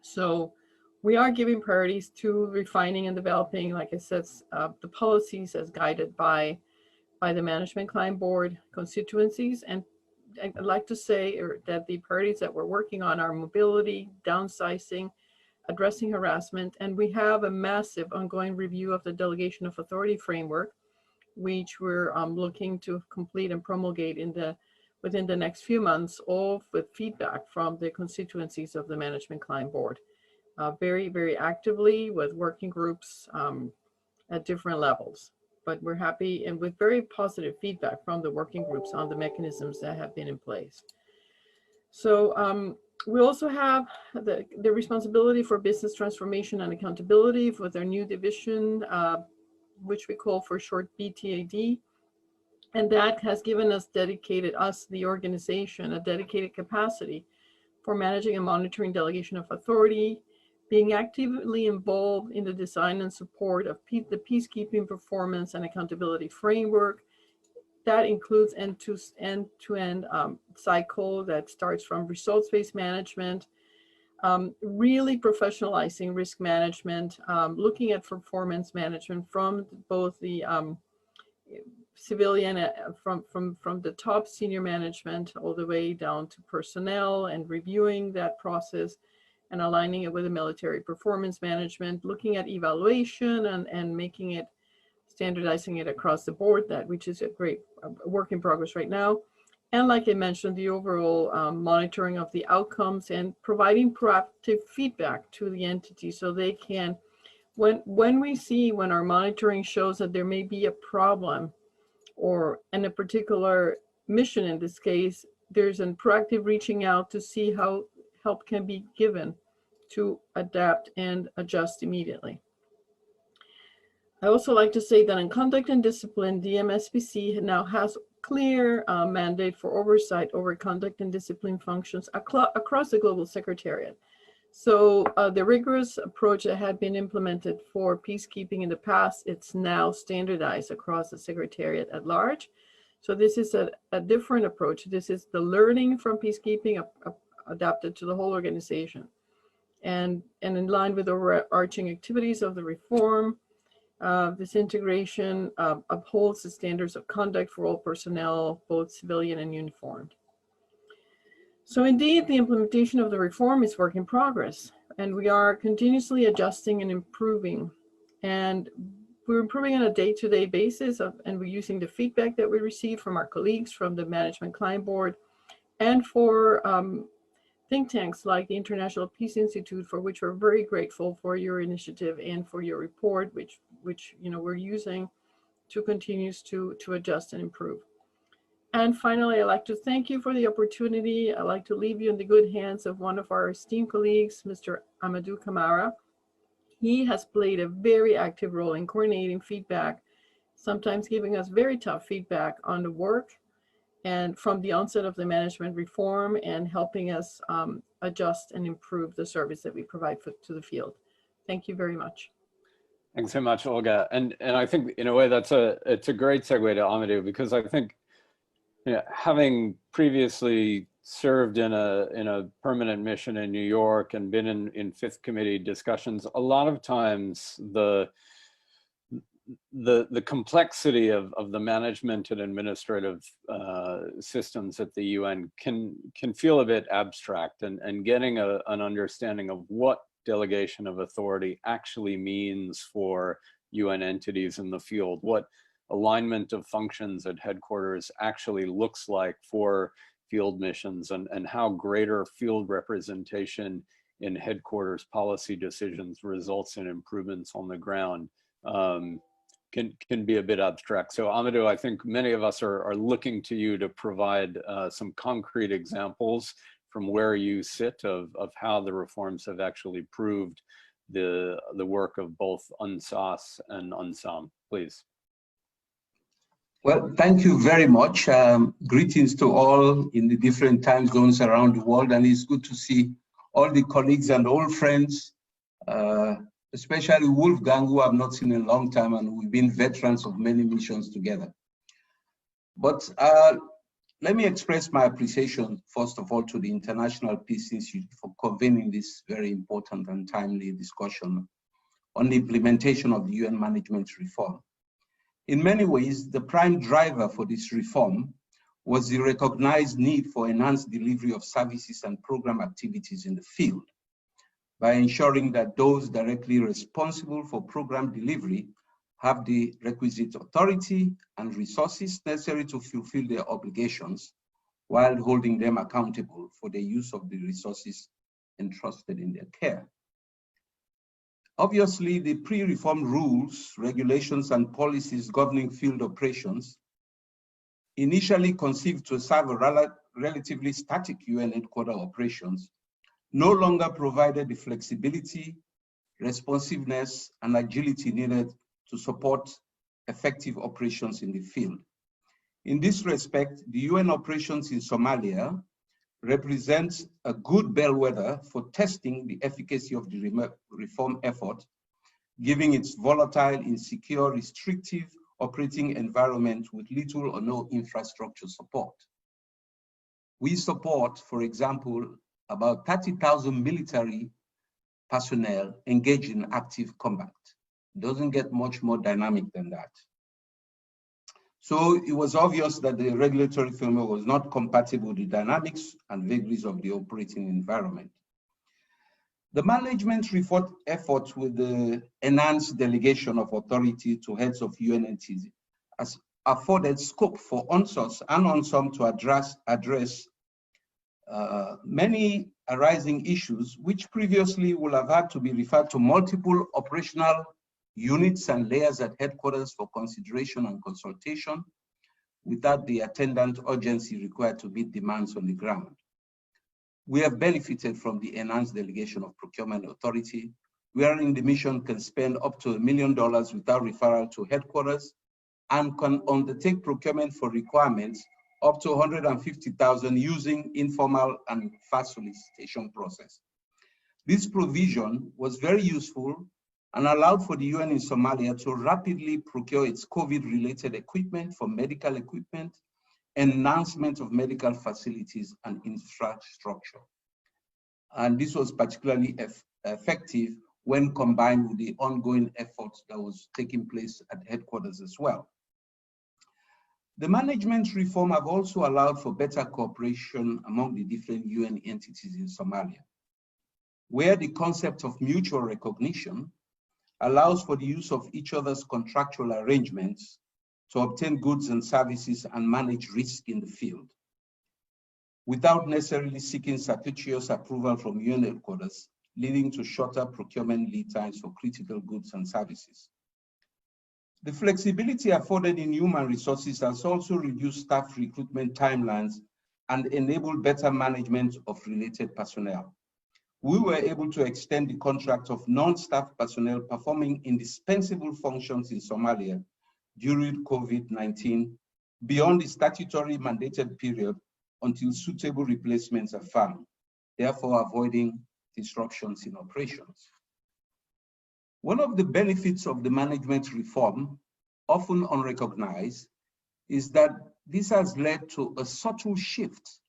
So we are giving priorities to refining and developing, like I said, the policies as guided by the Management Client Board constituencies. And I'd like to say that the priorities that we're working on are mobility, downsizing, addressing harassment, and we have a massive ongoing review of the Delegation of Authority framework, which we're looking to complete and promulgate within the next few months, all with feedback from the constituencies of the Management Client Board, very, very actively with working groups at different levels. But we're happy and with very positive feedback from the working groups on the mechanisms that have been in place. So we also have the responsibility for business transformation and accountability with our new division, which we call for short BTAD. And that has given us the organization, a dedicated capacity for managing and monitoring delegation of authority, being actively involved in the design and support of the peacekeeping performance and accountability framework. That includes end-to-end cycle that starts from results-based management, really professionalizing risk management, looking at performance management from both the civilian, from the top senior management all the way down to personnel, and reviewing that process and aligning it with the military performance management, looking at evaluation and making it, standardizing it across the board, which is a great work in progress right now. And like I mentioned, the overall monitoring of the outcomes and providing proactive feedback to the entity so they can, when our monitoring shows that there may be a problem or in a particular mission, in this case, there's a proactive reaching out to see how help can be given to adapt and adjust immediately. I also like to say that in conduct and discipline, DMSBC now has clear mandate for oversight over conduct and discipline functions across the Global Secretariat. So the rigorous approach that had been implemented for peacekeeping in the past, it's now standardized across the Secretariat at large. So this is a different approach. This is the learning from peacekeeping adapted to the whole organization. And in line with the overarching activities of the reform, this integration upholds the standards of conduct for all personnel, both civilian and uniformed. So indeed, the implementation of the reform is work in progress, and we are continuously adjusting and improving. And we're improving on a day-to-day basis, and we're using the feedback that we receive from our colleagues from the Management Client Board and for think tanks like the International Peace Institute, for which we're very grateful for your initiative and for your report, which we're using to continue to adjust and improve. And finally, I'd like to thank you for the opportunity. I'd like to leave you in the good hands of one of our esteemed colleagues, Mr. Amadou Kamara. He has played a very active role in coordinating feedback, sometimes giving us very tough feedback on the work and from the onset of the management reform, and helping us adjust and improve the service that we provide to the field. Thank you very much.
Thanks so much, Olga. And I think in a way it's a great segue to Amadou, because I think, having previously served in a permanent mission in New York and been in Fifth Committee discussions, a lot of times the complexity of the management and administrative systems at the UN can feel a bit abstract, and getting an understanding of what delegation of authority actually means for UN entities in the field, what alignment of functions at headquarters actually looks like for field missions, and how greater field representation in headquarters policy decisions results in improvements on the ground can be a bit abstract. So Amadou, I think many of us are looking to you to provide some concrete examples from where you sit of how the reforms have actually proved the work of both UNSAS and UNSAM, please.
Well, thank you very much. Greetings to all in the different time zones around the world, and it's good to see all the colleagues and old friends, especially Wolfgang, who I've not seen in a long time, and we've been veterans of many missions together. But let me express my appreciation, first of all, to the International Peace Institute for convening this very important and timely discussion on the implementation of the UN management reform. In many ways, the prime driver for this reform was the recognized need for enhanced delivery of services and program activities in the field, by ensuring that those directly responsible for program delivery have the requisite authority and resources necessary to fulfill their obligations, while holding them accountable for the use of the resources entrusted in their care. Obviously, the pre-reform rules, regulations, and policies governing field operations, initially conceived to serve a relatively static UN headquarter operations, no longer provided the flexibility, responsiveness, and agility needed to support effective operations in the field. In this respect, the UN operations in Somalia represents a good bellwether for testing the efficacy of the reform effort, given its volatile, insecure, restrictive operating environment with little or no infrastructure support. We support, for example, about 30,000 military personnel engaged in active combat. It doesn't get much more dynamic than that. So it was obvious that the regulatory framework was not compatible with the dynamics and vagaries of the operating environment. The management reform effort with the enhanced delegation of authority to heads of UN entities has afforded scope for UNSOS and UNSOM to address many arising issues which previously would have had to be referred to multiple operational units and layers at headquarters for consideration and consultation without the attendant urgency required to meet demands on the ground. We have benefited from the enhanced delegation of Procurement Authority, wherein the mission can spend up to $1 million without referral to headquarters and can undertake procurement for requirements up to 150,000 using informal and fast solicitation process. This provision was very useful and allowed for the UN in Somalia to rapidly procure its COVID-related equipment for medical equipment, enhancement of medical facilities and infrastructure. And this was particularly effective when combined with the ongoing efforts that was taking place at headquarters as well. The management reform have also allowed for better cooperation among the different UN entities in Somalia, where the concept of mutual recognition allows for the use of each other's contractual arrangements to obtain goods and services and manage risk in the field, without necessarily seeking statutory approval from UN headquarters, leading to shorter procurement lead times for critical goods and services. The flexibility afforded in human resources has also reduced staff recruitment timelines and enabled better management of related personnel. We were able to extend the contract of non-staff personnel performing indispensable functions in Somalia during COVID-19 beyond the statutory mandated period until suitable replacements are found, therefore avoiding disruptions in operations. One of the benefits of the management reform, often unrecognized, is that this has led to a subtle shift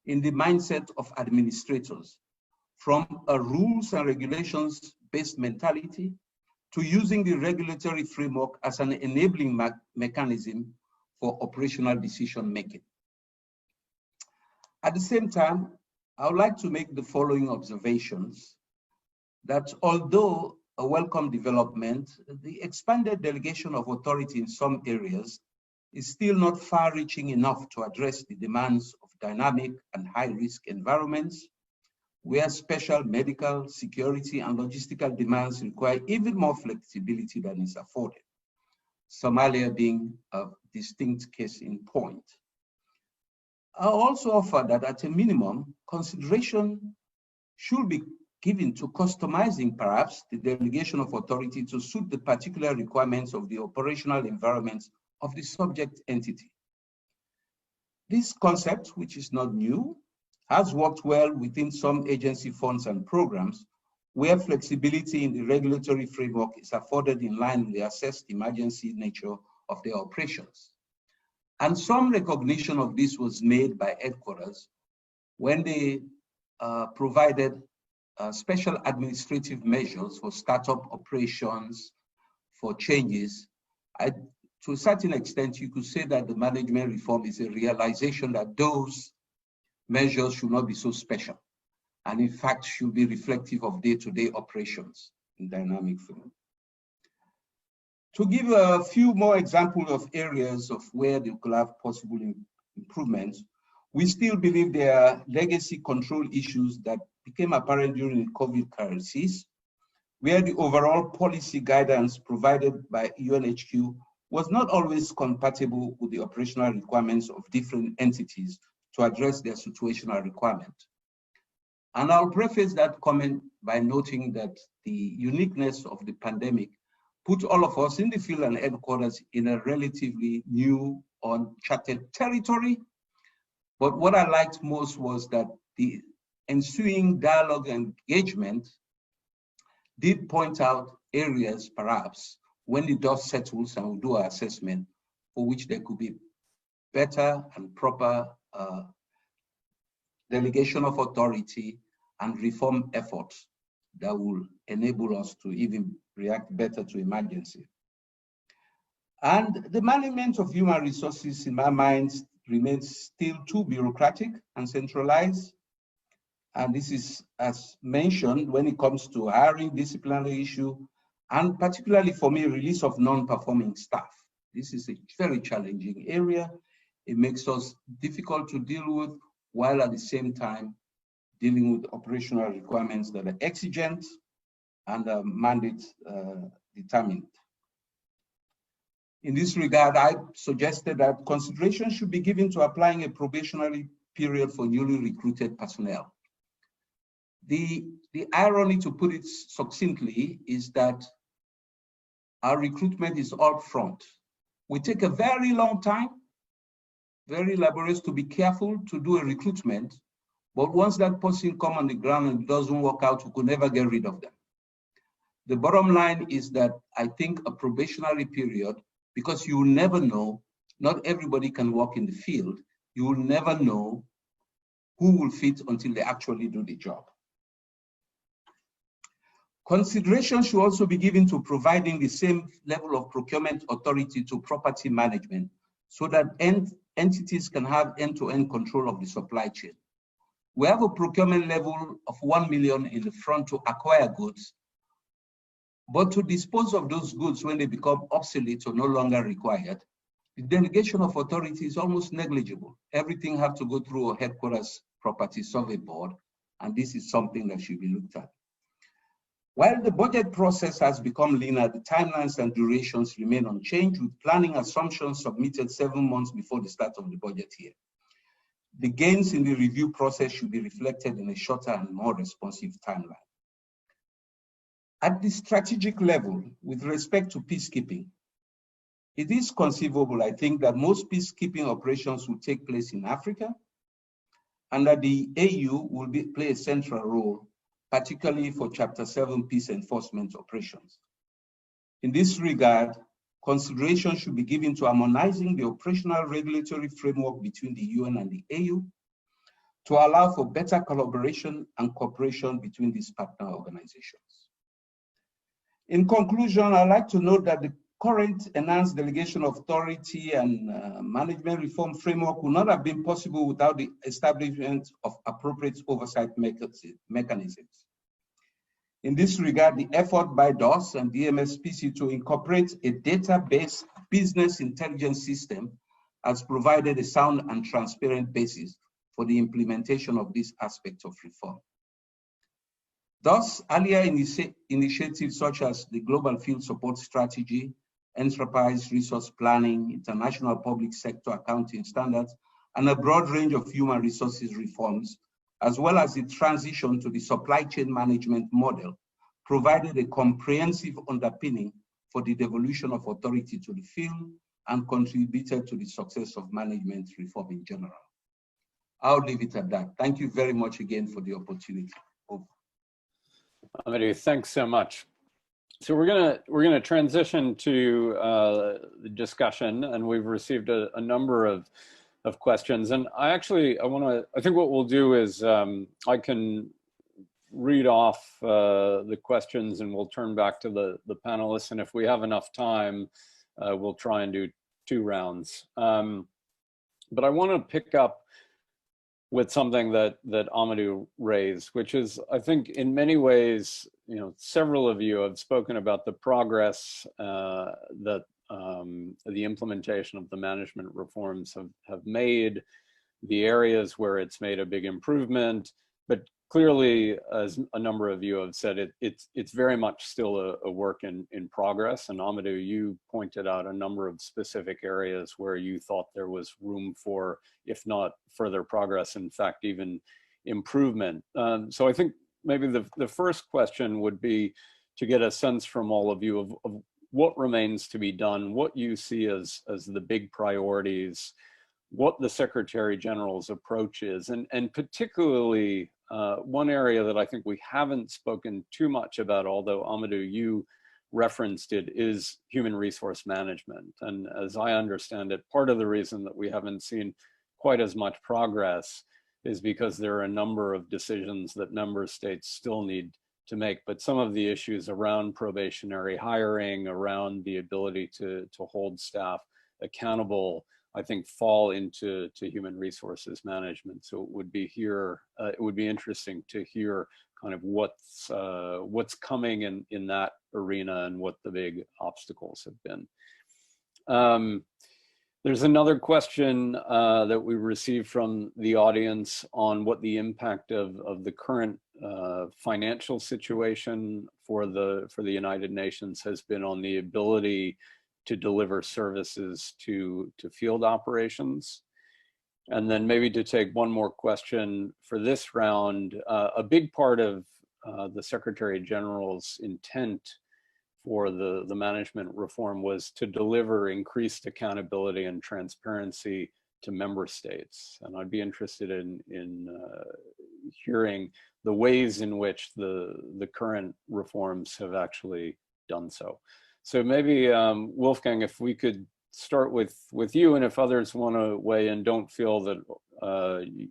in the mindset of administrators from a rules and regulations based mentality to using the regulatory framework as an enabling mechanism for operational decision making. At the same time, I would like to make the following observations: that although a welcome development, the expanded delegation of authority in some areas is still not far-reaching enough to address the demands of dynamic and high-risk environments, where special medical, security, and logistical demands require even more flexibility than is afforded, Somalia being a distinct case in point. I also offer that at a minimum, consideration should be given to customizing perhaps the delegation of authority to suit the particular requirements of the operational environments of the subject entity. This concept, which is not new, has worked well within some agency funds and programs where flexibility in the regulatory framework is afforded in line with the assessed emergency nature of their operations. And some recognition of this was made by headquarters when they provided special administrative measures for startup operations, for changes. To a certain extent, you could say that the management reform is a realization that those measures should not be so special, and in fact should be reflective of day-to-day operations in dynamic framework. To give a few more examples of areas of where they could have possible improvements, we still believe there are legacy control issues that became apparent during the COVID crisis, where the overall policy guidance provided by UNHQ was not always compatible with the operational requirements of different entities to address their situational requirement. And I'll preface that comment by noting that the uniqueness of the pandemic put all of us in the field and headquarters in a relatively new, uncharted territory. But what I liked most was that the ensuing dialogue and engagement did point out areas, perhaps, when the dust settles and we do our assessment, for which there could be better and proper delegation of authority and reform efforts that will enable us to even react better to emergency. And the management of human resources, in my mind, remains still too bureaucratic and centralized. And this is, as mentioned, when it comes to hiring, disciplinary issue, and particularly for me, release of non-performing staff. This is a very challenging area. It makes us difficult to deal with, while at the same time dealing with operational requirements that are exigent and mandate determined. In this regard, I suggested that consideration should be given to applying a probationary period for newly recruited personnel. The irony, to put it succinctly, is that our recruitment is upfront. We take a very long time, very laborious, to be careful to do a recruitment, but once that person comes on the ground and it doesn't work out, we could never get rid of them. The bottom line is that I think a probationary period, because you will never know, not everybody can work in the field, you will never know who will fit until they actually do the job. Consideration should also be given to providing the same level of procurement authority to property management so that entities can have end-to-end control of the supply chain. We have a procurement level of 1 million in the front to acquire goods, but to dispose of those goods when they become obsolete or no longer required, the delegation of authority is almost negligible. Everything has to go through a headquarters property survey board, and this is something that should be looked at. While the budget process has become leaner, the timelines and durations remain unchanged, with planning assumptions submitted 7 months before the start of the budget year. The gains in the review process should be reflected in a shorter and more responsive timeline. At the strategic level, with respect to peacekeeping, it is conceivable, I think, that most peacekeeping operations will take place in Africa, and that the AU will play a central role, particularly for Chapter 7 peace enforcement operations. In this regard, consideration should be given to harmonizing the operational regulatory framework between the UN and the AU to allow for better collaboration and cooperation between these partner organizations. In conclusion, I'd like to note that the current enhanced delegation of authority and management reform framework would not have been possible without the establishment of appropriate oversight mechanisms. In this regard, the effort by DOS and DMSBC to incorporate a database business intelligence system has provided a sound and transparent basis for the implementation of this aspect of reform. Thus, earlier initiatives such as the Global Field Support Strategy, Enterprise Resource Planning, International Public Sector Accounting Standards, and a broad range of human resources reforms, as well as the transition to the supply chain management model, provided a comprehensive underpinning for the devolution of authority to the field and contributed to the success of management reform in general. I'll leave it at that. Thank you very much again for the opportunity. Over.
Amadou, thanks so much. So we're gonna transition to the discussion, and we've received a number of questions. And I think what we'll do is I can read off the questions, and we'll turn back to the panelists. And if we have enough time, we'll try and do 2 rounds. But I want to pick up with something that Amadou raised, which is, I think, in many ways, several of you have spoken about the progress that the implementation of the management reforms have made, the areas where it's made a big improvement, but clearly, as a number of you have said, it's very much still a work in progress. And Amadou, you pointed out a number of specific areas where you thought there was room for, if not further progress, in fact, even improvement. So I think maybe the first question would be to get a sense from all of you of what remains to be done, what you see as the big priorities, what the Secretary General's approach is, and particularly one area that I think we haven't spoken too much about, although Amadou, you referenced it, is human resource management. And as I understand it, part of the reason that we haven't seen quite as much progress is because there are a number of decisions that member states still need make, but some of the issues around probationary hiring, around the ability to hold staff accountable, I think fall into human resources management. So it would be it would be interesting to hear kind of what's coming in that arena and what the big obstacles have been. There's another question that we received from the audience on what the impact of the current financial situation for the United Nations has been on the ability to deliver services to field operations. And then maybe to take one more question for this round, a big part of the Secretary General's intent for the management reform was to deliver increased accountability and transparency to member states. And I'd be interested in hearing the ways in which the current reforms have actually done so. So maybe Wolfgang, if we could start with you, and if others want to weigh in, don't feel that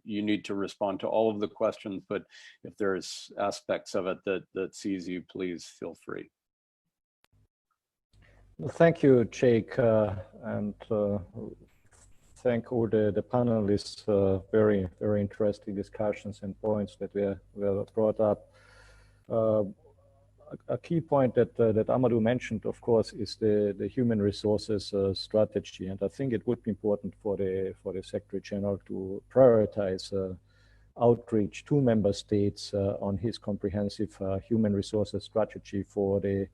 you need to respond to all of the questions, but if there's aspects of it that seize you, please feel free.
Thank you, Jake, and thank all the panelists. Very interesting discussions and points that were brought up. A key point that Amadou mentioned, of course, is the human resources strategy, and I think it would be important for the Secretary General to prioritize outreach to member states on his comprehensive human resources strategy for the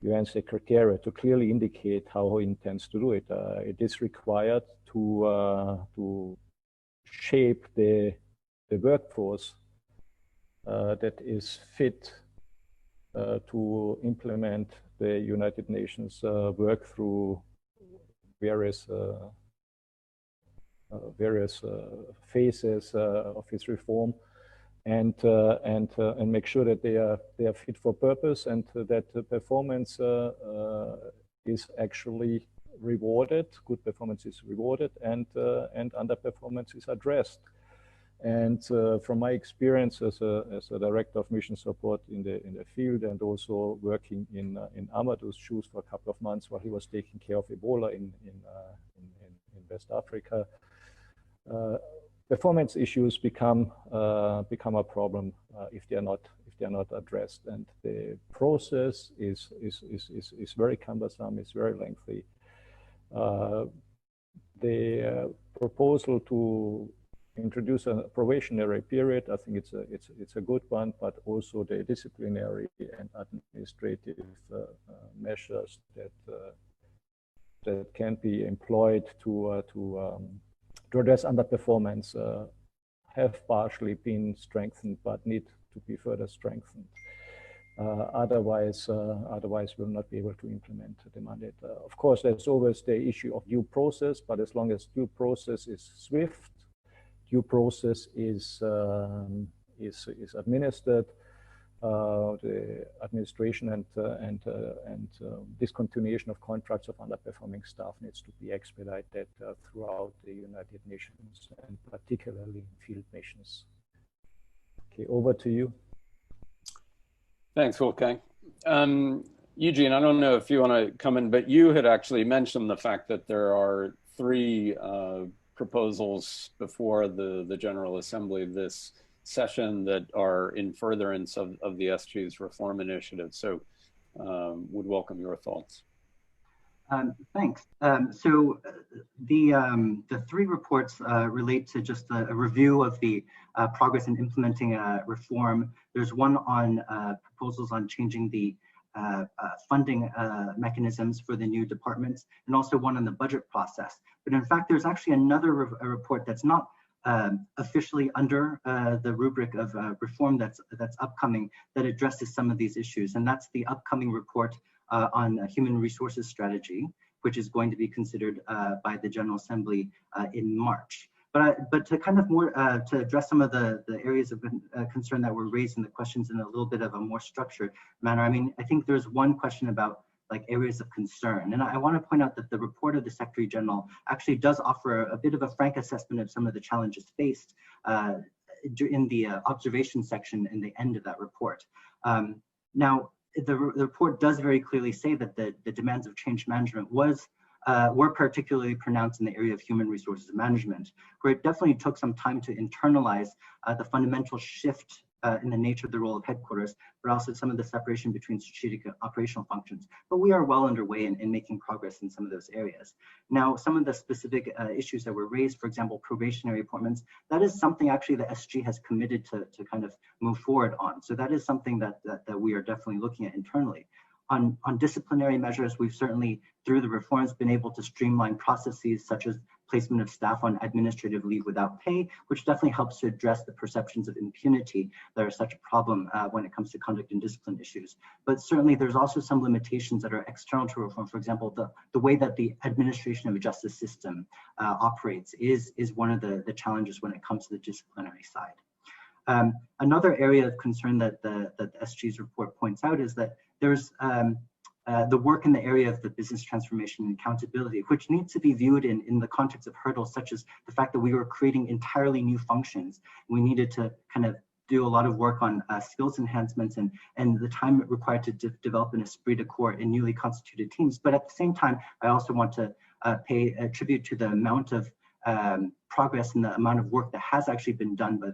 UN Secretariat, to clearly indicate how he intends to do it. It is required to shape the workforce that is fit to implement the United Nations work through various phases of its reform, and make sure that they are fit for purpose, and that the performance is actually rewarded. Good performance is rewarded, and underperformance is addressed. And from my experience as a director of mission support in the field, and also working in Amadou's shoes for a couple of months while he was taking care of Ebola in West Africa, performance issues become a problem if they are not addressed, and the process is very cumbersome. It's very lengthy. The proposal to introduce a probationary period, I think it's a good one, but also the disciplinary and administrative measures that can be employed to address underperformance have partially been strengthened, but need to be further strengthened. Otherwise we'll not be able to implement the mandate. Of course, there's always the issue of due process, but as long as due process is swift, due process is administered, the administration and discontinuation of contracts of underperforming staff needs to be expedited throughout the United Nations, and particularly in field missions. Okay, over to you.
Thanks, Wolfgang. Eugene, I don't know if you want to come in, but you had actually mentioned the fact that there are 3 proposals before the General Assembly this session that are in furtherance of the SG's reform initiative. So would welcome your thoughts.
Thanks. So the 3 reports relate to just a review of the progress in implementing reform. There's one on proposals on changing the funding mechanisms for the new departments, and also one on the budget process. But in fact, there's actually another report that's not officially under the rubric of reform that's upcoming, that addresses some of these issues, and that's the upcoming report on human resources strategy, which is going to be considered by the General Assembly in March. But to kind of more to address some of the areas of concern that were raised in the questions in a little bit of a more structured manner. I mean, I think there's one question about like areas of concern, and I want to point out that the report of the Secretary General actually does offer a bit of a frank assessment of some of the challenges faced in the observation section in the end of that report. Now, the report does very clearly say that the demands of change management were particularly pronounced in the area of human resources management, where it definitely took some time to internalize the fundamental shift in the nature of the role of headquarters, but also some of the separation between strategic and operational functions. But we are well underway in making progress in some of those areas. Now, some of the specific issues that were raised, for example, probationary appointments, that is something actually the SG has committed to kind of move forward on. So that is something that we are definitely looking at internally. On disciplinary measures, we've certainly, through the reforms, been able to streamline processes such as placement of staff on administrative leave without pay, which definitely helps to address the perceptions of impunity that are such a problem when it comes to conduct and discipline issues. But certainly there's also some limitations that are external to reform. For example, the way that the administration of a justice system operates is one of the challenges when it comes to the disciplinary side. Another area of concern that the SG's report points out is that there's the work in the area of the business transformation and accountability, which needs to be viewed in the context of hurdles such as the fact that we were creating entirely new functions. We needed to kind of do a lot of work on skills enhancements and the time required to develop an esprit de corps in newly constituted teams. But at the same time, I also want to pay a tribute to the amount of progress and the amount of work that has actually been done by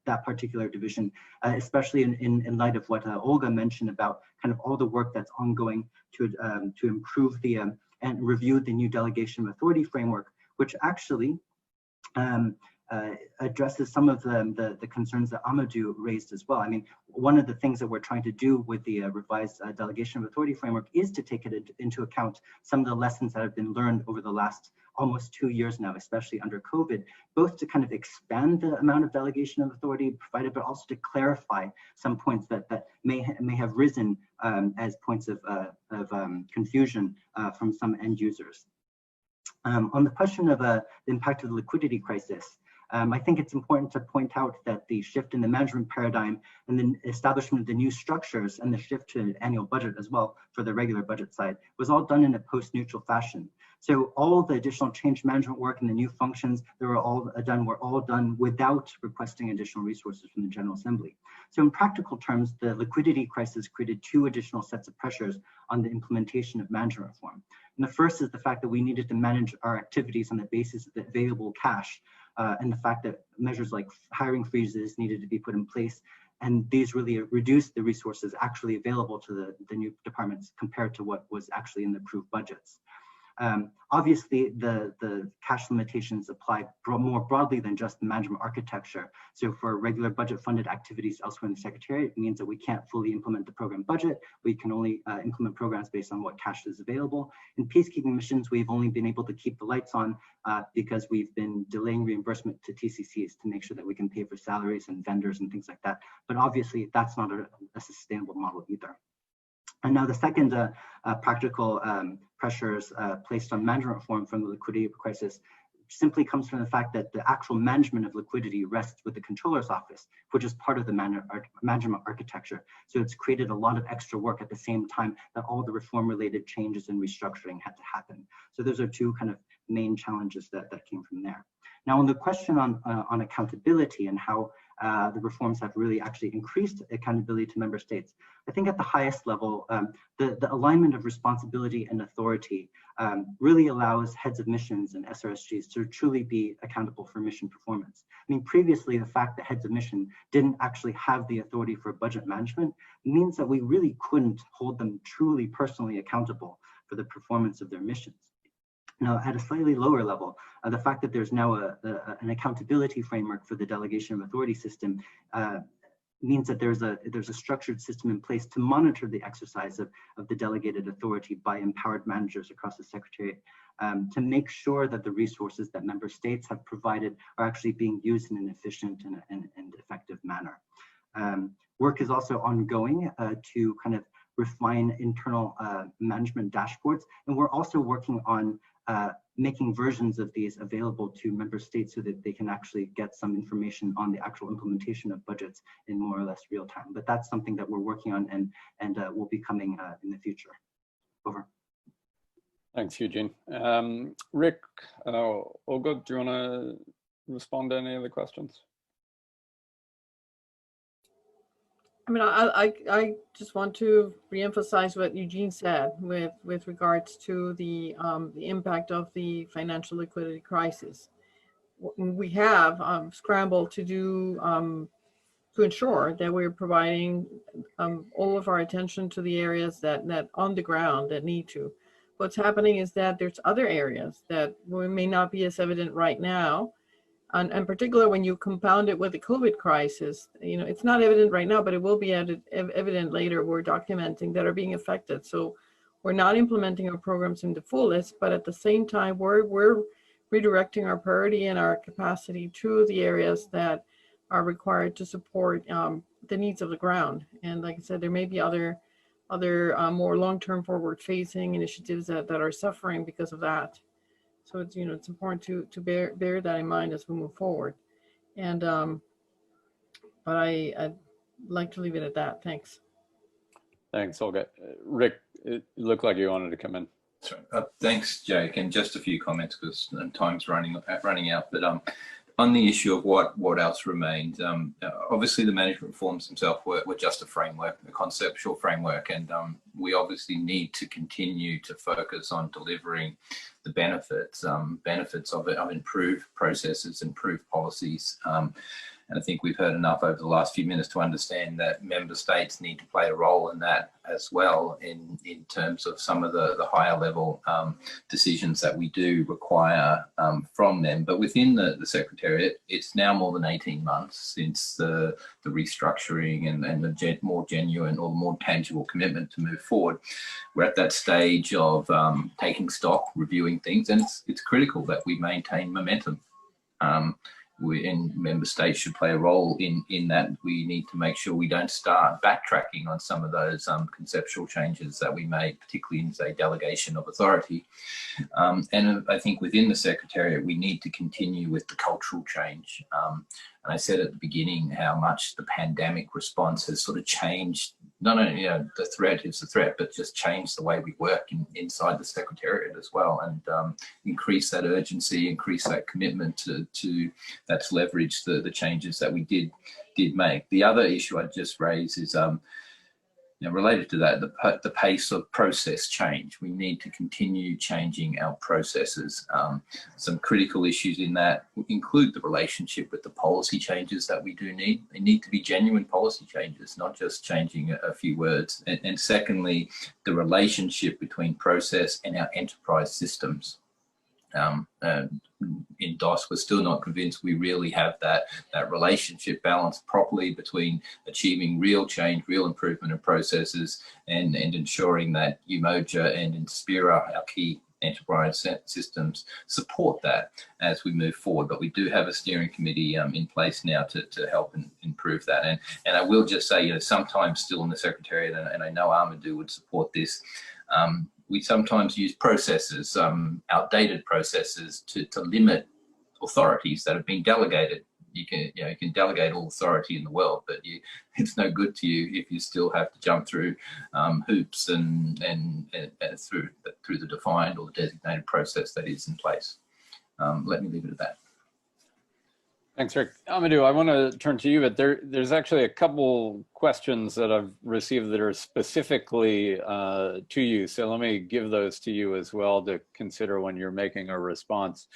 that particular division, especially in light of what Olga mentioned about kind of all the work that's ongoing to improve the and review the new delegation authority framework, which actually addresses some of the concerns that Amadou raised as well. I mean, one of the things that we're trying to do with the revised delegation of authority framework is to take it into account some of the lessons that have been learned over the last almost 2 years now, especially under COVID, both to kind of expand the amount of delegation of authority provided, but also to clarify some points that may have risen as points of confusion from some end users. On the question of the impact of the liquidity crisis, I think it's important to point out that the shift in the management paradigm and the establishment of the new structures and the shift to an annual budget as well for the regular budget side was all done in a post-neutral fashion. So all the additional change management work and the new functions that were all done without requesting additional resources from the General Assembly. So in practical terms, the liquidity crisis created 2 additional sets of pressures on the implementation of management reform. And the first is the fact that we needed to manage our activities on the basis of the available cash, and the fact that measures like hiring freezes needed to be put in place, and these really reduced the resources actually available to the new departments compared to what was actually in the approved budgets. Obviously, the cash limitations apply more broadly than just the management architecture. So for regular budget funded activities elsewhere in the Secretariat, it means that we can't fully implement the program budget. We can only implement programs based on what cash is available. In peacekeeping missions, we've only been able to keep the lights on because we've been delaying reimbursement to TCCs to make sure that we can pay for salaries and vendors and things like that. But obviously, that's not a sustainable model either. And now the second practical pressures placed on management reform from the liquidity crisis simply comes from the fact that the actual management of liquidity rests with the Controller's Office, which is part of the management architecture. So it's created a lot of extra work at the same time that all the reform-related changes and restructuring had to happen. So those are 2 kind of main challenges that came from there. Now, on the question on accountability and how the reforms have really actually increased accountability to member states, I think at the highest level, the alignment of responsibility and authority really allows heads of missions and SRSGs to truly be accountable for mission performance. I mean, previously, the fact that heads of mission didn't actually have the authority for budget management means that we really couldn't hold them truly personally accountable for the performance of their missions. Now, at a slightly lower level, the fact that there's now an accountability framework for the delegation of authority system means that there's a structured system in place to monitor the exercise of the delegated authority by empowered managers across the Secretariat to make sure that the resources that member states have provided are actually being used in an efficient and effective manner. Work is also ongoing to kind of refine internal management dashboards, and we're also working on making versions of these available to member states so that they can actually get some information on the actual implementation of budgets in more or less real time. But that's something that we're working on and will be coming in the future. Over.
Thanks, Eugene. Rick, Olga, do you want to respond to any of the questions?
I mean, I just want to reemphasize what Eugene said with regards to the impact of the financial liquidity crisis. We have scrambled to do to ensure that we're providing all of our attention to the areas that on the ground that need to. What's happening is that there's other areas that may not be as evident right now. And particularly when you compound it with the COVID crisis, you know, it's not evident right now, but it will be evident later. We're documenting that are being affected. So we're not implementing our programs in the fullest, but at the same time, we're redirecting our priority and our capacity to the areas that are required to support the needs of the ground. And like I said, there may be other more long-term forward-facing initiatives that are suffering because of that. So it's, you know, it's important to bear that in mind as we move forward. And but I'd like to leave it at that. Thanks.
Thanks, Olga. Rick, it looked like you wanted to come in.
Sorry. Thanks, Jake. And just a few comments because time's running out. But on the issue of what else remains, obviously the management reforms themselves were just a framework, a conceptual framework, and we obviously need to continue to focus on delivering the benefits of improved processes, improved policies. And I think we've heard enough over the last few minutes to understand that member states need to play a role in that as well in terms of some of the higher level decisions that we do require from them. But within the Secretariat, it's now more than 18 months since the restructuring and the more genuine or more tangible commitment to move forward. We're at that stage of taking stock, reviewing things, and it's critical that we maintain momentum. Member states should play a role in that. We need to make sure we don't start backtracking on some of those conceptual changes that we made, particularly in, say, delegation of authority. And I think within the Secretariat, we need to continue with the cultural change. And I said at the beginning how much the pandemic response has sort of changed, not only, you know, the threat is a threat, but just changed the way we work inside the Secretariat as well, and increase that urgency, increase that commitment to that's leveraged the changes that we did make. The other issue I just raised is related to that, the pace of process change. We need to continue changing our processes. Some critical issues in that include the relationship with the policy changes that we do need. They need to be genuine policy changes, not just changing a few words. And secondly, the relationship between process and our enterprise systems. In DOS, we're still not convinced we really have that relationship balanced properly between achieving real change, real improvement in processes, and ensuring that Umoja and Inspira, our key enterprise systems, support that as we move forward. But we do have a steering committee in place now to help and improve that. And I will just say, you know, sometimes still in the Secretariat, and I know Amadou would support this, we sometimes use processes, outdated processes, to limit authorities that have been delegated. You can delegate all authority in the world, but it's no good to you if you still have to jump through hoops and through the defined or the designated process that is in place. Let me leave it at that.
Thanks, Rick. Amadou, I want to turn to you, but there's actually a couple questions that I've received that are specifically to you. So let me give those to you as well to consider when you're making a response.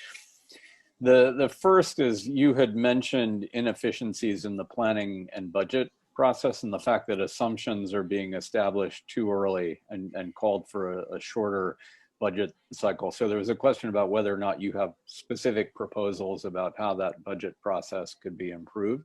The first is, you had mentioned inefficiencies in the planning and budget process and the fact that assumptions are being established too early and called for a shorter budget cycle. So there was a question about whether or not you have specific proposals about how that budget process could be improved.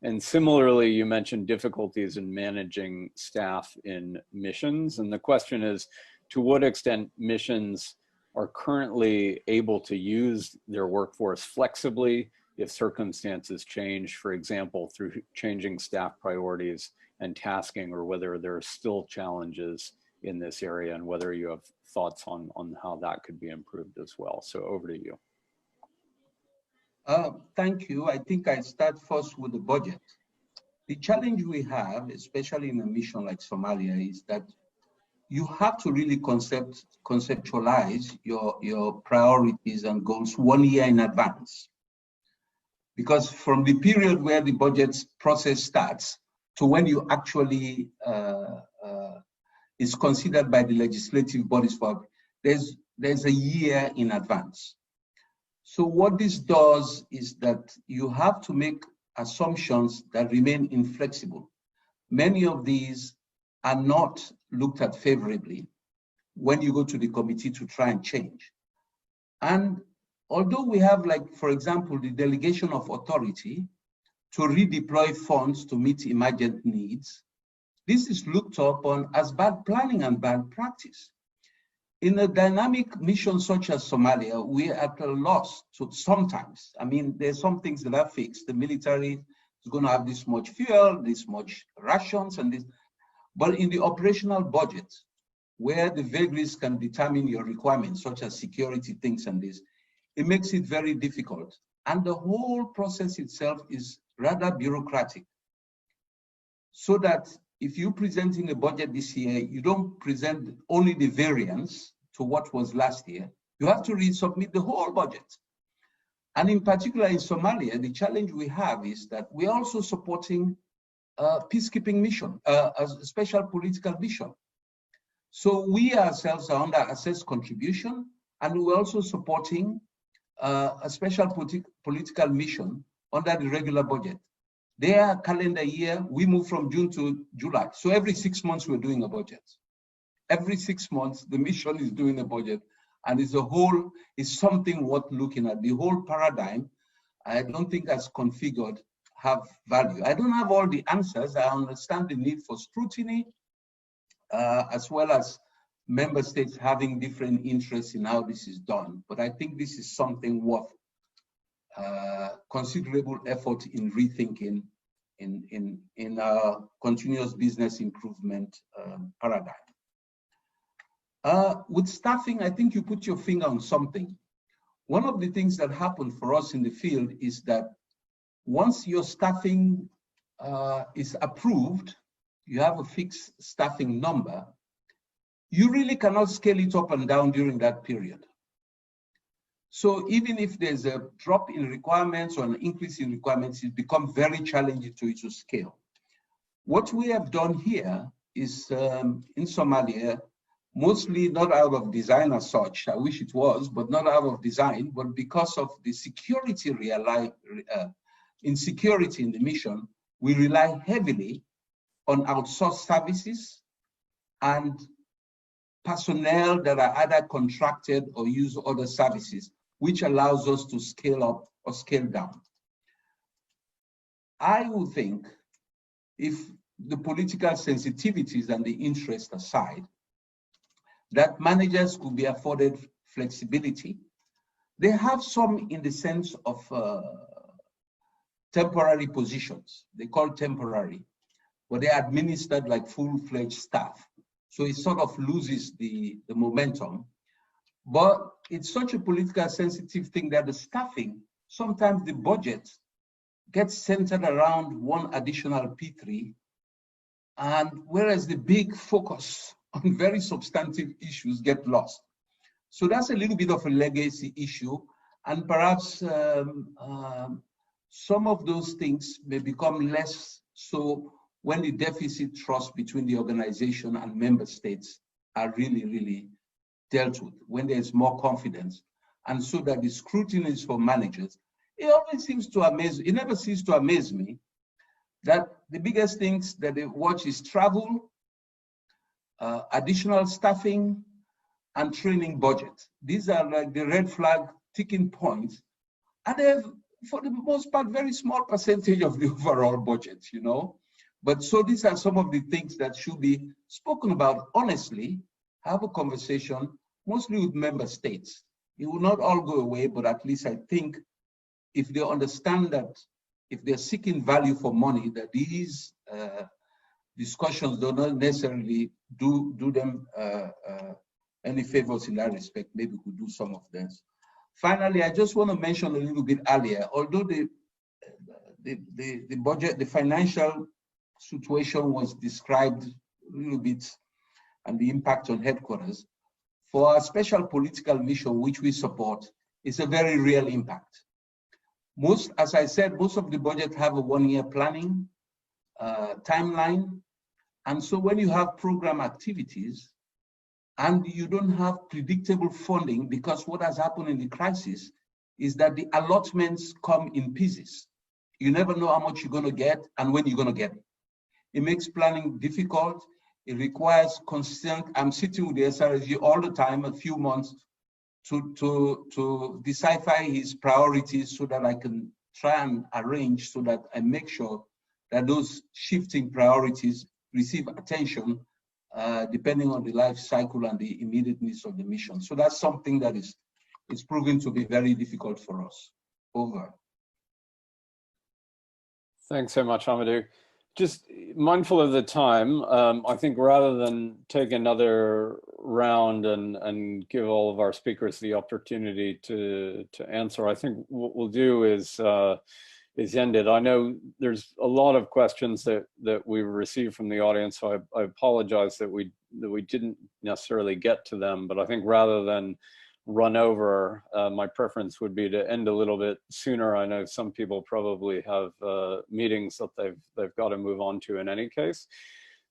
And similarly, you mentioned difficulties in managing staff in missions. And the question is, to what extent missions are currently able to use their workforce flexibly if circumstances change, for example, through changing staff priorities and tasking, or whether there are still challenges in this area, and whether you have thoughts on how that could be improved as well. So over to you.
Thank you. I think I start first with the budget. The challenge we have, especially in a mission like Somalia, is that you have to really conceptualize your priorities and goals 1 year in advance. Because from the period where the budget process starts, to when you actually is considered by the legislative bodies for, there's a year in advance. So what this does is that you have to make assumptions that remain inflexible. Many of these are not looked at favorably when you go to the committee to try and change. And although we have, like, for example, the delegation of authority to redeploy funds to meet emergent needs, this is looked upon as bad planning and bad practice. In a dynamic mission such as Somalia, we're at a loss to sometimes. I mean, there's some things that are fixed. The military is going to have this much fuel, this much rations, and this. But in the operational budget, where the vagaries can determine your requirements, such as security things and this, it makes it very difficult. And the whole process itself is rather bureaucratic. So that if you're presenting a budget this year, you don't present only the variance to what was last year. You have to resubmit the whole budget. And in particular in Somalia, the challenge we have is that we're also supporting a peacekeeping mission, a special political mission. So we ourselves are under assessed contribution, and we're also supporting a special political mission under the regular budget. Their calendar year, we move from June to July. So every 6 months, we're doing a budget. Every 6 months, the mission is doing a budget. And it's something worth looking at. The whole paradigm, I don't think as configured, have value. I don't have all the answers. I understand the need for scrutiny, as well as member states having different interests in how this is done. But I think this is something worth considerable effort in rethinking in our continuous business improvement paradigm. With staffing, I think you put your finger on something. One of the things that happened for us in the field is that once your staffing is approved, you have a fixed staffing number, you really cannot scale it up and down during that period. So even if there's a drop in requirements or an increase in requirements, it becomes very challenging to scale. What we have done here is in Somalia, mostly not out of design as such, I wish it was, but not out of design, but because of the security insecurity in the mission, we rely heavily on outsourced services and personnel that are either contracted or use other services, which allows us to scale up or scale down. I would think if the political sensitivities and the interest aside, that managers could be afforded flexibility. They have some in the sense of temporary positions. They call temporary, but they're administered like full-fledged staff. So it sort of loses the momentum. But it's such a political sensitive thing that the staffing, sometimes the budget gets centered around one additional P3, and whereas the big focus on very substantive issues get lost. So that's a little bit of a legacy issue, and perhaps some of those things may become less so when the deficit trust between the organization and member states are really, really dealt with, when there's more confidence, and so that the scrutiny is for managers. It always seems to amaze, it never ceases to amaze me that the biggest things that they watch is travel, additional staffing, and training budget. These are like the red flag ticking points, and they're, for the most part, very small percentage of the overall budget, you know. But so these are some of the things that should be spoken about honestly, have a conversation, mostly with member states. It will not all go away, but at least I think if they understand that if they're seeking value for money, that these discussions do not necessarily do them any favors in that respect. Maybe we could do some of this. Finally, I just want to mention a little bit earlier, although the budget, the financial situation was described a little bit and the impact on headquarters, for our special political mission, which we support, is a very real impact. As I said, most of the budget have a one-year planning timeline. And so when you have program activities and you don't have predictable funding, because what has happened in the crisis is that the allotments come in pieces. You never know how much you're going to get and when you're going to get it. It makes planning difficult. It requires constant, I'm sitting with the SRSG all the time, a few months, to decipher his priorities so that I can try and arrange so that I make sure that those shifting priorities receive attention depending on the life cycle and the immediate needs of the mission. So that's something that is proving to be very difficult for us. Over.
Thanks so much, Amadou. Just mindful of the time, I think rather than take another round and give all of our speakers the opportunity to answer, I think what we'll do is end it. I know there's a lot of questions that we received from the audience, so I apologize that we didn't necessarily get to them, but I think rather than run over, my preference would be to end a little bit sooner. I know some people probably have meetings that they've got to move on to in any case.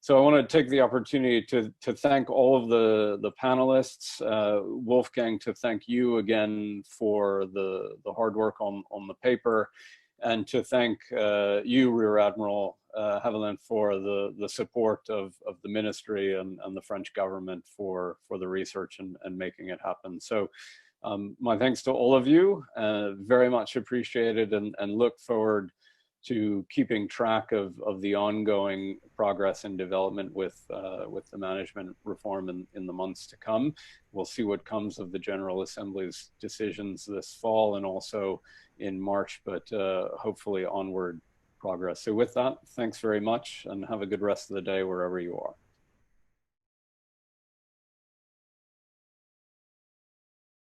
So I want to take the opportunity to thank all of the panelists. Wolfgang, to thank you again for the hard work on the paper, and to thank you, Rear Admiral Haviland, for the support of the ministry and the French government for the research and making it happen. So my thanks to all of you, very much appreciated, and look forward to keeping track of the ongoing progress and development with the management reform in the months to come. We'll see what comes of the General Assembly's decisions this fall and also in March, but hopefully onward progress. So with that, thanks very much and have a good rest of the day wherever you are.